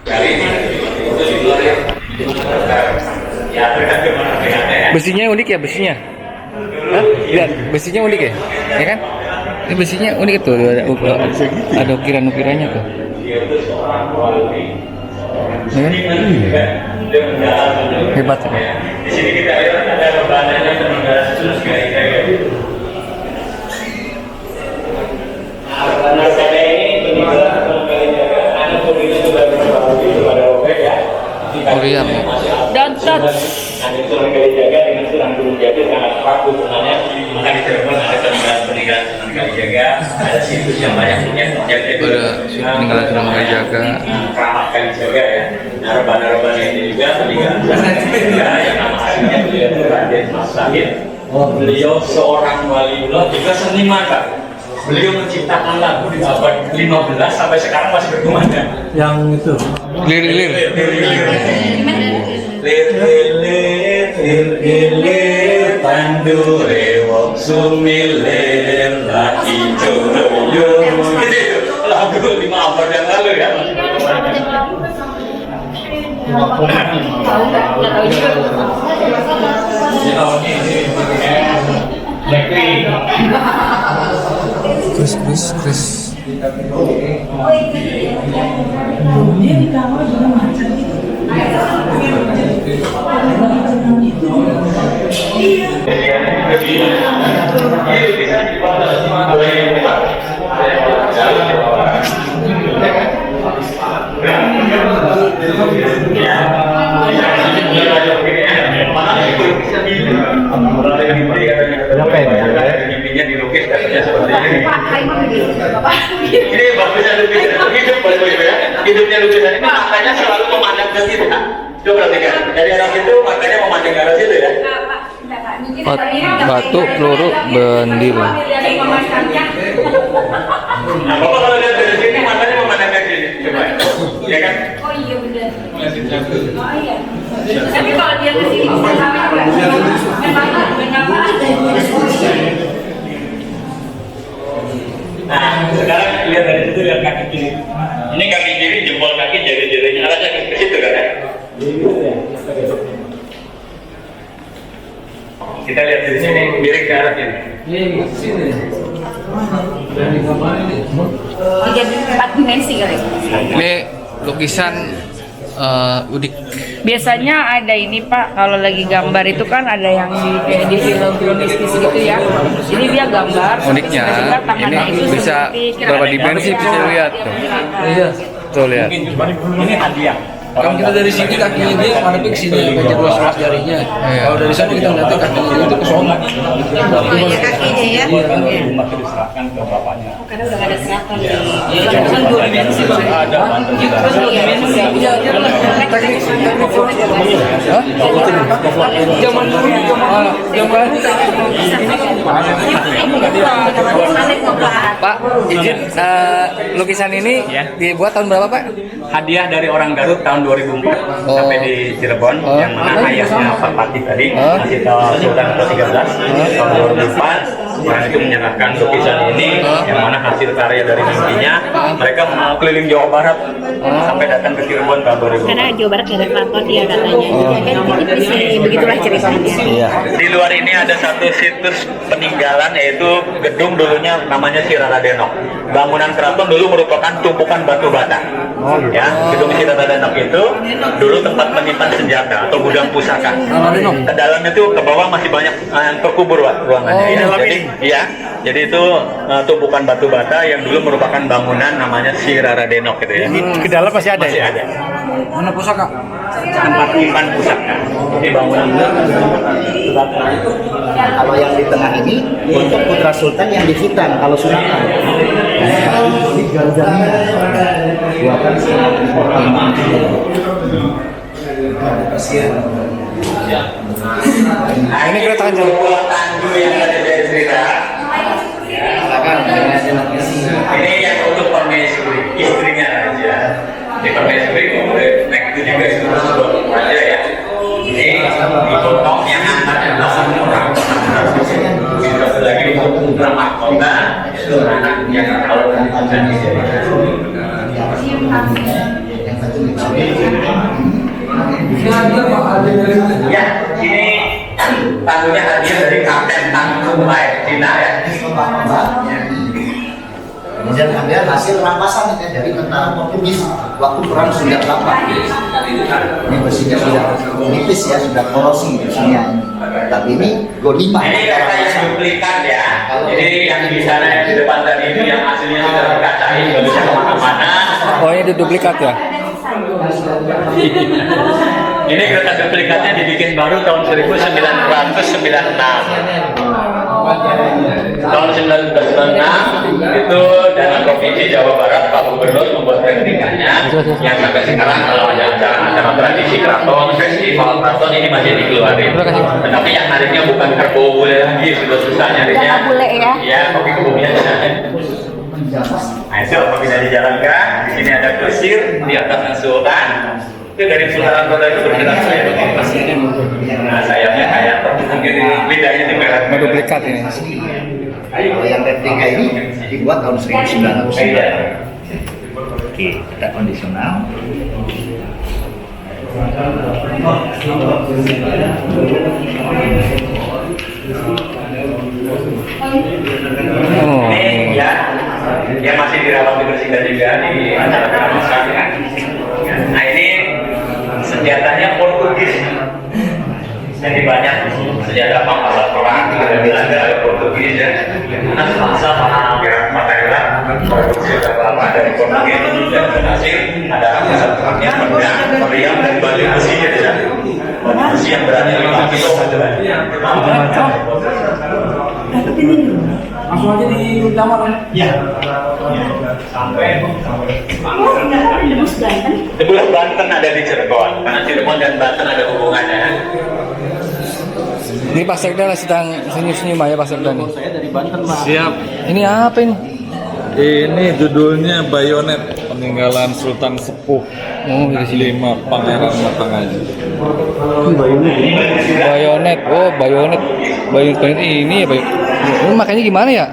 kali ini itu di luar ya tergantung mana dengannya ya. Besinya unik ya besinya. Hah? Lihat, besinya unik ya? Ya kan? Ini besinya unik tuh, ada ukiran-ukirannya tuh. Hebat ya? Di sini kita lihat ada bebanannya peninggalan terus gaya-gaya. Karena saya ini peninggalan gaya-gaya, ada pembina juga ada robek ya. Oh iya. Dantat. Ada surang gaya-gaya dengan surang gunung jati sangat Kalijaga, ada situs yang banyak punya itu peninggalan Sunan Kalijaga. Keramat Kalijaga ya. Nah, reban-reban ini juga peninggalan Sunan Kalijaga yang nama aslinya beliau Raden Mas Sahid. Beliau seorang waliullah juga seniman Kak. Beliau menciptakan lagu di abad 15 sampai sekarang masih berkumandang. Yang itu. Lir. Lir tandure wong sumilir lagi joyo. Itu lagu 5 abad yang lalu ya. Chris. Mimpinya dilukis katanya seperti ini. Ini bagusnya lukisan hidup ya. Hidupnya lukisan ini matanya selalu memandang ke situ. Coba perhatikan. Dari arah situ matanya memandang ke arah situ ya. Batu, peluru, bendil. Nah, Bapak kalau lihat dari sini matanya memandang ke sini. Coba. Ya kan? Oh iya benar. Oh iya. Tapi kalau dia ke sini bisa sampai Nah, sekarang lihat dari situ, lihat kaki kiri. Ini kaki kiri, jempol kaki, jari-jarinya arahnya ke situ kan ya? Kita lihat dari sini, miring ke arah sini. Ini jadi 4 dimensi kali. Ini lukisan udik. Biasanya ada ini Pak, kalau lagi gambar itu kan ada yang kayak di film-film mistis gitu ya. Ini dia gambar. Uniknya, ini bisa berapa dimensi bisa lihat tuh. Iya, tuh lihat. Ini hadiah. Kalau kita dari sini kakinya dia menghadap ke sini, kayak 12 jarinya. Kalau dari sana kita ngeliatnya kakinya dia itu ke sana. Iya kakinya ya. Rumah itu diserahkan ke bapaknya. Karena udah gak ada serapan. Iya, kan 2 dimensi Bang. Ada bantuan kita. Iya, teknik zaman dulu Pak, izin lukisan ini dibuat tahun berapa Pak? Hadiah dari orang Garut tahun 2004 sampai di Cirebon, yang mana ayahnya Pak Patih tadi masih tahun Sultan ke-13 tahun 2004. Orang itu menyerahkan lukisan ini, yang mana hasil karya dari mimpinya. Mereka mau keliling Jawa Barat sampai datang ke Cirebon tahun 2004. Karena Jawa Barat gak ada keraton dia katanya. Begitulah ceritanya. Di luar ini ada satu situs peninggalan, yaitu gedung dulunya namanya Siraradenok. Bangunan keraton dulu merupakan tumpukan batu bata. Ya, gedung Siraradenok itu dulu tempat menyimpan senjata atau gudang pusaka. Ke dalamnya itu ke bawah masih banyak yang terkubur ruangannya. Jadi itu tumpukan batu bata yang dulu merupakan bangunan namanya Siraradenok gitu ya. Ke dalam masih ada. Masih ada. mana pusaka? Tempat menyimpan pusaka. Ini bangunan. Kalau yang di tengah ini untuk putra sultan yang di Hitan, kalau Sunatan. Ini ganjarnya buatan Nah, ini kereta tandu yang ada dari cerita. Ini yang untuk permaisuri, istrinya raja. Di permaisuri boleh naik itu juga sebuah raja ya. Ini dipotong yang anaknya 8 orang. Satu lagi untuk putra mahkota, itu anak yang kalau dan ya, ini tanggungnya hadiah dari Kapten Tanggung Lai Cina ya. Kemudian ambil hasil rampasan ya, dari tentara Portugis waktu perang Sunda Kelapa. Ini bersihnya sudah nipis ya, sudah korosi bersihnya ini. Tapi ini G5. Ini kereta yang duplikat ya. Jadi yang di sana yang di depan tadi itu yang aslinya sudah dikacai, nggak bisa kemana-mana. Oh ini duplikat ya? Ini kereta duplikatnya dibikin baru tahun 1996. Tahun 1996 itu Dana Provinsi Jawa Barat Pak Gubernur membuat replikanya yang sampai sekarang kalau ada acara tradisi keraton, festival keraton ini masih dikeluarin. Tetapi yang nariknya bukan kerbau bule lagi, sudah susah nyarinya. Bule ya? Iya, kopi kebumian. Nah itu apabila dijalankan, di sini ada kusir, di atasnya sultan. Itu dari putaran roda itu bergerak saya. Nah sayapnya kayak lidahnya itu merah. Duplikat ini. Kalau yang replika ini dibuat tahun 1900. Oke, kita kondisional. Ini ya masih dirawat dibersihkan juga di acara keramatan ya. Nah ini senjatanya Portugis. Jadi banyak senjata pangkalan perang ada Belanda, ada Portugis ya. Karena semasa Matahela produksi apa dari Portugis dan berhasil ada pesawatnya pedang, meriam dan batu besinya ya. Batu besi yang beratnya 5 kilo Langsung aja di kamar ya. Sampai Tebus Banten ada di Cirebon, karena Cirebon dan Banten ada hubungannya. Ini Pak Sekda sedang senyum-senyum aja Pak Sekda nih. Saya dari Banten, Pak. Siap. Ini apa ini? Ini judulnya Bayonet, peninggalan Sultan Sepuh. Oh, dari sini. 5 Pangeran Matangaji. Bayonet. Oh, bayonet. Bayonet ini ya, Pak. Ini makanya gimana ya?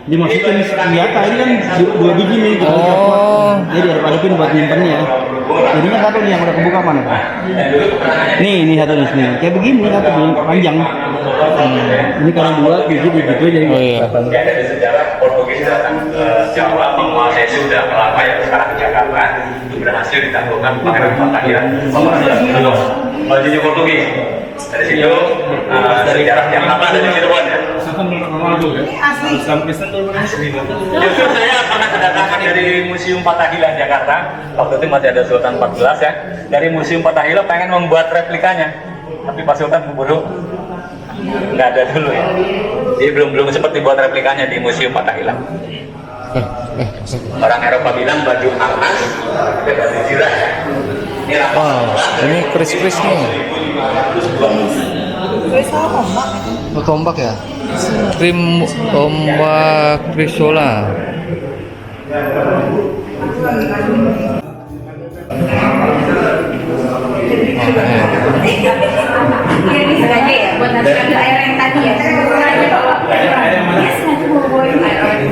Dimasukin senjata ini kan dua biji nih. Oh. Jadi diaduk-adukin buat nyimpennya. Jadinya satu nih yang udah kebuka mana Pak? Nih satu nih sini. Kayak begini satu panjang. Ini karena dua biji begitu jadi. Oh iya. Dari sejarah Portugis datang ke Jawa menguasai Sunda Kelapa yang sekarang di Jakarta itu berhasil ditaklukkan Pangeran Matahela. Bajunya Portugis. Dari situ sejarah yang lama dari Cirebon ya. Justru saya pernah kedatangan dari Museum Fatahillah Jakarta. Waktu itu masih ada Sultan 14 ya. Dari Museum Fatahillah pengen membuat replikanya, tapi Pak Sultan keburu nggak ada dulu ya. Jadi belum sempat dibuat replikanya di Museum Fatahillah. Orang Eropa bilang baju alas, baju zirah. Ini Wow, ini kris-kris nih. Oh, tombak ya? Krim tombak Krisola. Ini sengaja ya buat nanti ambil air yang tadi ya. Dia sengaja mau bawain air.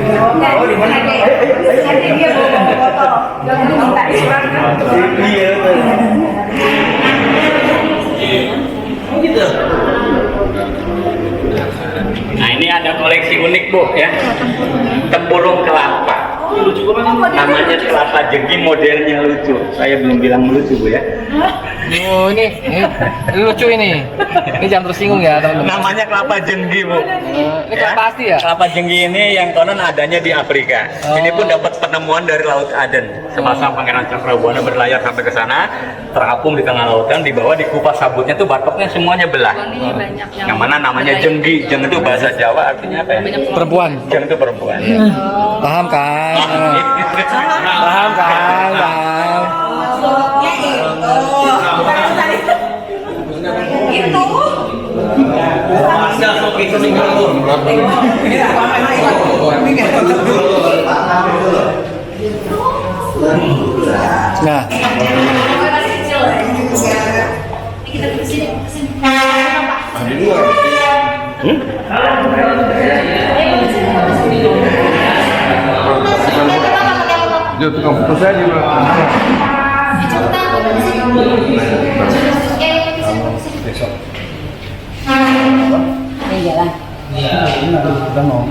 Oh, di mana? Sengaja dia bawa botol. Jangan minta Iya. Gitu. Nah ini ada koleksi unik Bu ya. Tempurung kelapa. Namanya kelapa jenggi, modelnya lucu. Saya belum bilang lucu Bu ya. Oh ini lucu ini. Ini jangan tersinggung ya teman-teman. Namanya kelapa jenggi Bu. Ini kelapa asli ya? Kelapa jenggi ini yang konon adanya di Afrika. Ini pun dapat penemuan dari Laut Aden. Semasa Pangeran Cakrabuana berlayar sampai ke sana, terapung di tengah lautan, di bawah dikupas sabutnya tuh batoknya semuanya belah. Yang mana namanya jenggi. Jeng itu bahasa Jawa artinya apa ya? Perempuan. Jeng itu perempuan. Paham kan? Paham kan? Paham. Itu. Nah. Kita kesini. Itu komputer saya juga. Kita mau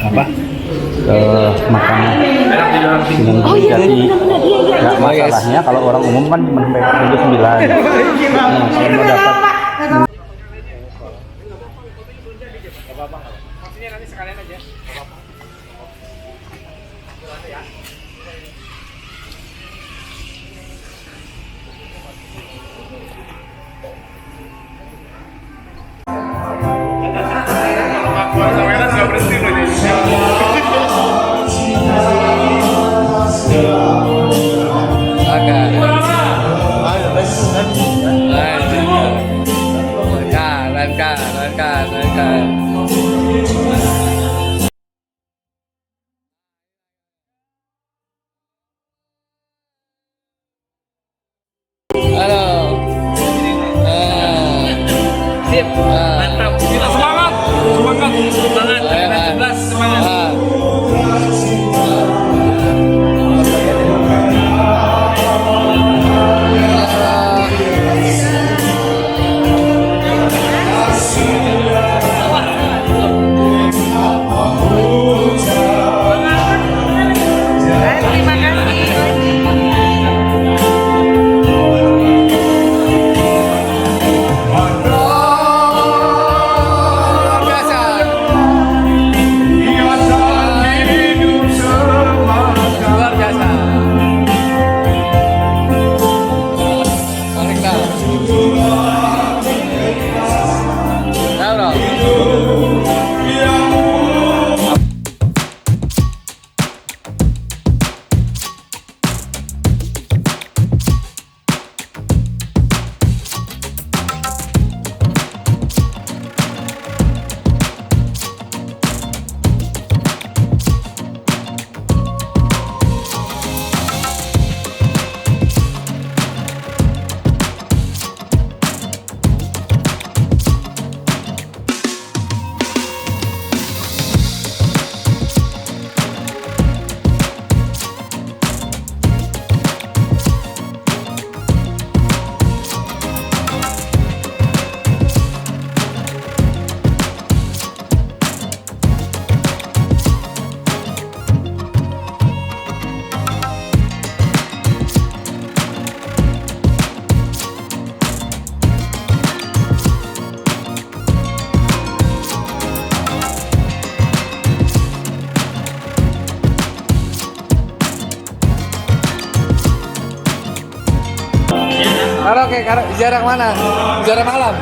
apa? Ke makanan. Oh iya, Nggak masalahnya kalau orang umum kan cuma sampai 9. Nah, saya mau dapat. Karaoke, ziarah mana? Ziarah malam.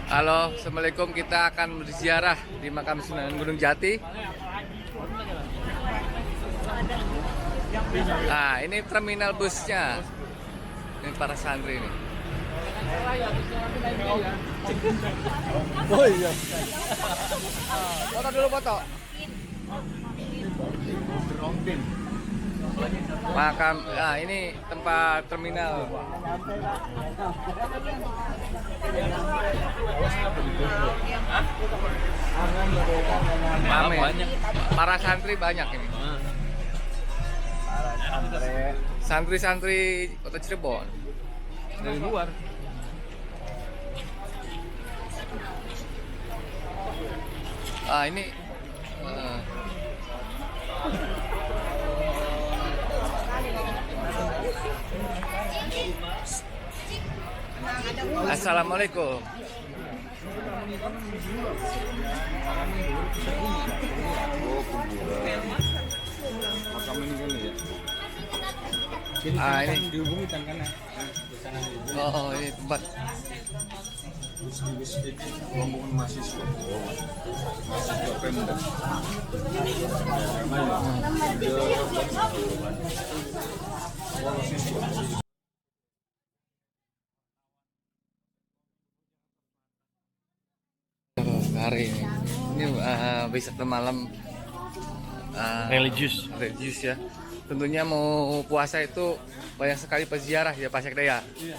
Halo, assalamualaikum. Kita akan berziarah di makam Sunan Gunung Jati. Nah, ini terminal busnya. Ini para santri nih. Oh iya. Foto dulu foto. Makam, nah ini tempat terminal. Rame. Para santri banyak ini. Santri-santri Kota Cirebon dari luar. Ah ini Assalamualaikum. Ah ini dihubungi tangannya. Oh ini tempat rombongan mahasiswa. Mahasiswa Pemda. Hari ini wisata malam religius ya. Tentunya mau puasa itu banyak sekali peziarah ya Pak Sekda ya. Iya.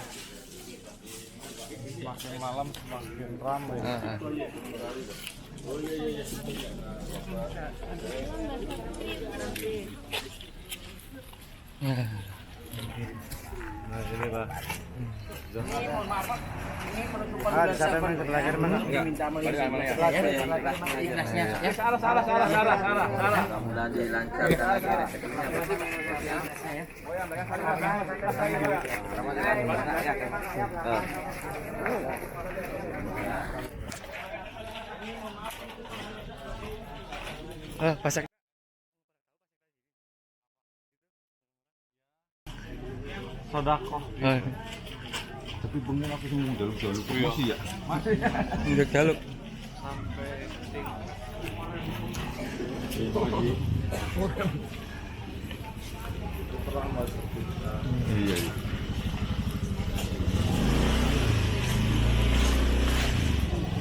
Semakin malam semakin ramai. Nah ini Pak. Di sana yang sebelah kiri mana? Minta ikhlasnya. Ya salah. Mudah dilancarkan Pasak. Sodako. Tapi bengen aku semua jaluk promosi ya. Udah jaluk. Iya.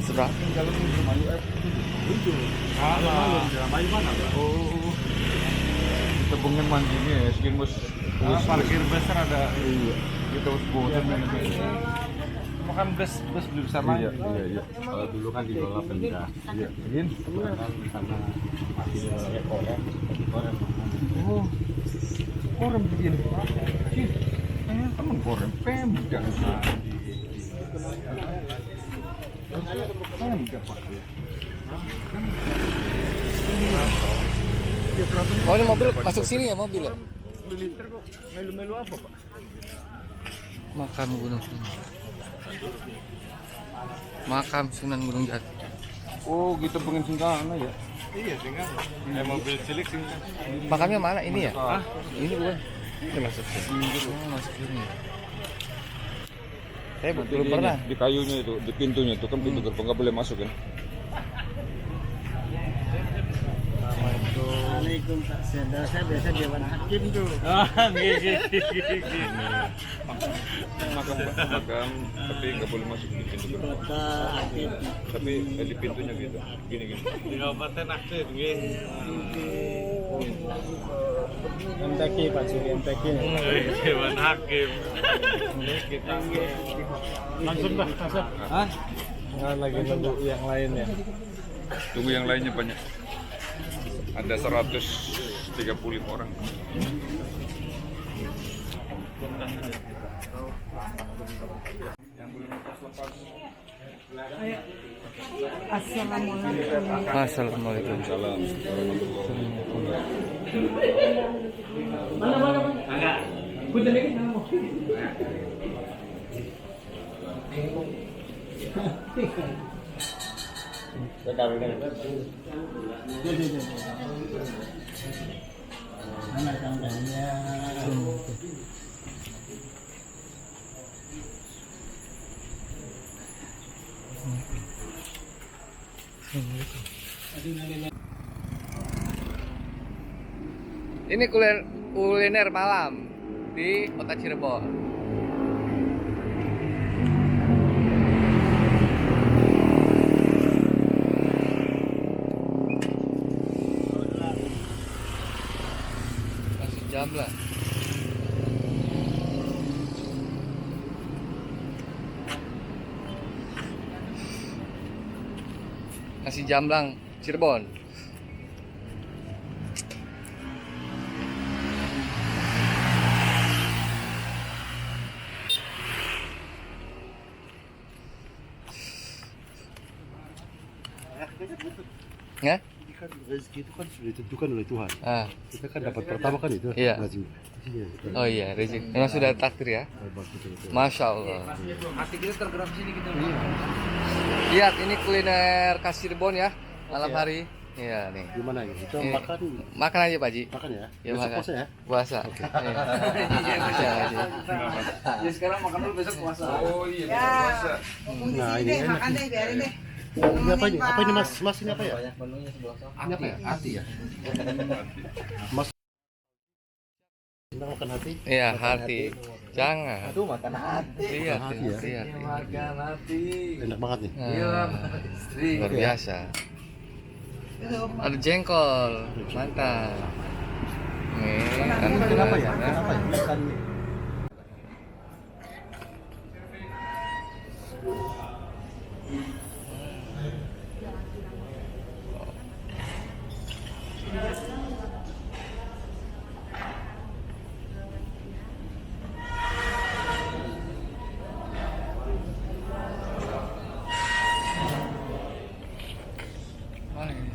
Seberapa? Jaluk Indramayu itu. Indramayu mana, Pak? Oh. Kita bengen mandinya ya, sekian bos. Parkir besar ada. Iya. Kita harus bosan makan bus belum sama. Iya. Kalau dulu kan dikelola Pemda. Iya. Ini kan sana masih korem. Oh, korem begini. Emang korem Pemda. Oh ini mobil masuk sini ya mobil ya? Militer kok melu-melu apa Pak? Makam Gunung Makam Sunan Gunung Jati. Oh kita pengen singkana ya? Iya singkana. Mobil cilik singkana. Makamnya mana ini ya? Ini bukan? Ini masuk sini. Masuk sini. Saya belum pernah. Di kayunya itu, di pintunya itu kan pintu gerbang nggak boleh masuk kan? Assalamualaikum Pak Sekda, saya biasa Dewan Hakim tuh. Makam tapi nggak boleh masuk di pintu gerbang. Tapi di pintunya gitu, gini. Di Kabupaten Aktif, gini. MTQ Pak Suri, MTQ. Dewan Hakim. Kita Langsung Pak, langsung. Hah? Lagi nunggu yang lain ya. Tunggu yang lainnya banyak. Ada 135 orang. Assalamualaikum. Salam warahmatullahi wabarakatuh. Ini kuliner malam di kota Cirebon. Masih jam lah. Nasi jamblang Cirebon. Ya? Kan rezeki itu kan sudah ditentukan oleh Tuhan. Kita kan dapat pertama kan itu. Iya. Oh iya, rezeki. Memang sudah takdir ya. Masya Allah. Hati kita tergerak sini kita. Lihat ini kuliner khas Cirebon ya malam hari. Iya nih. Gimana ya? Kita makan. Makan aja Pak Ji. Makan ya. Ya Besok makan. puasa ya? Puasa. Oke. Iya puasa aja. Ya sekarang makan dulu besok puasa. Oh iya, puasa. Nah ini enak. Makan deh, biarin deh. Ini apa ini? Apa ini mas? Mas ini apa ya? Menunya sebelah sana. Ini apa ya? Hati ya. Mas. Kita makan hati? Iya hati. Jangan. Aduh, makan hati. Lihat Hati ya? lihat. Makan hati. Enak banget nih. Luar biasa. Ada jengkol, mantap. Nih, kan Kenapa ya? Kenapa ya? Bukan Mana ini?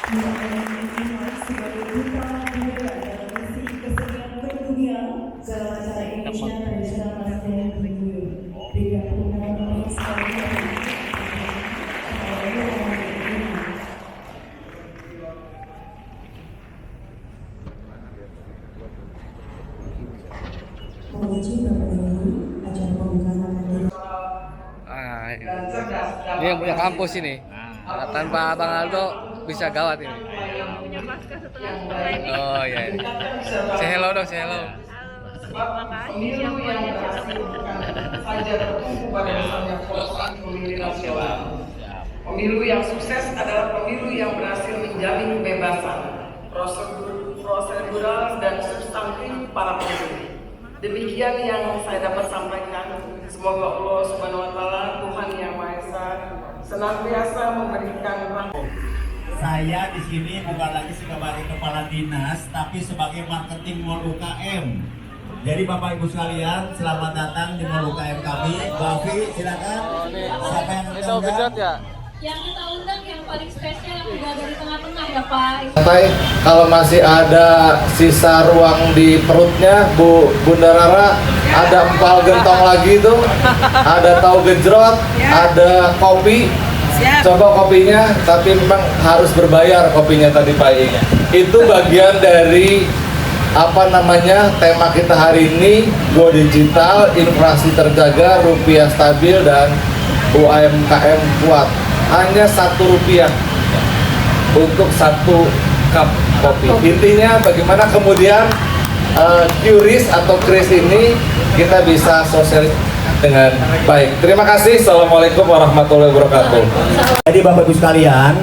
Ini yang punya kampus ini. Tanpa Bang Aldo bisa gawat ini. Punya pasca setelah sekolah ini. Oh iya. Say hello dong, say hello. Terima kasih semuanya. Pemilu yang sukses adalah pemilu yang berhasil menjamin kebebasan prosedural dan substantif para pemilih. Demikian yang saya dapat sampaikan. Semoga Allah Subhanahu wa Ta'ala, Tuhan Yang Maha Esa, senantiasa memberikan rahmat. Saya di sini bukan lagi sebagai kepala dinas, tapi sebagai marketing Mall UKM. Jadi Bapak Ibu sekalian, selamat datang di Mall UKM kami. Bafi, silakan. Siapa yang undang? Ya? Yang kita undang yang paling spesial yang udah dari tengah-tengah ya Pak. Sampai kalau masih ada sisa ruang di perutnya, Bunda Rara, ada empal gentong lagi tuh, ada tahu gejrot, ada kopi. Coba kopinya, tapi memang harus berbayar kopinya tadi Pak. Itu bagian dari apa namanya tema kita hari ini, Go Digital, inflasi terjaga, rupiah stabil dan UMKM kuat. Hanya Rp1 untuk 1 cup kopi. Intinya bagaimana kemudian QRIS atau KRIS ini kita bisa sosialis dengan baik. Terima kasih. Assalamualaikum warahmatullahi wabarakatuh. Jadi Bapak Ibu sekalian,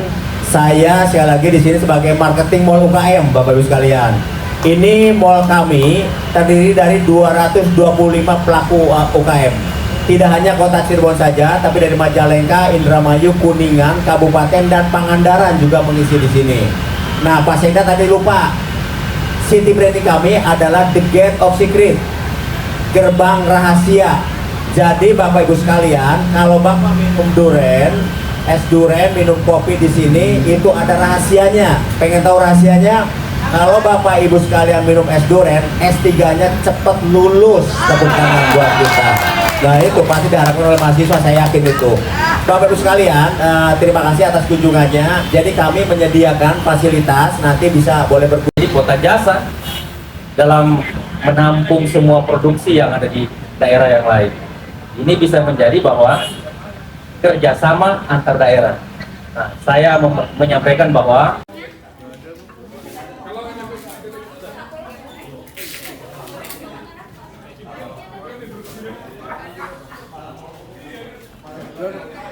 saya sekali lagi di sini sebagai marketing Mall UKM, Bapak Ibu sekalian. Ini mall kami terdiri dari 225 pelaku UKM. Tidak hanya kota Cirebon saja, tapi dari Majalengka, Indramayu, Kuningan, Kabupaten dan Pangandaran juga mengisi di sini. Nah, Pak Sekda tadi lupa. City branding kami adalah The Gate of Secret, gerbang rahasia. Jadi Bapak Ibu sekalian, kalau Bapak minum duren, es duren, minum kopi di sini, itu ada rahasianya. Pengen tahu rahasianya? Kalau Bapak Ibu sekalian minum es duren, S3-nya cepet lulus. Tepuk tangan buat kita. Nah itu pasti diharapkan oleh mahasiswa, saya yakin itu. Bapak Ibu sekalian, terima kasih atas kunjungannya. Jadi kami menyediakan fasilitas, nanti bisa boleh berkunjung. Kota jasa dalam menampung semua produksi yang ada di daerah yang lain. Ini bisa menjadi bahwa kerjasama antar daerah. Nah, saya menyampaikan bahwa Good.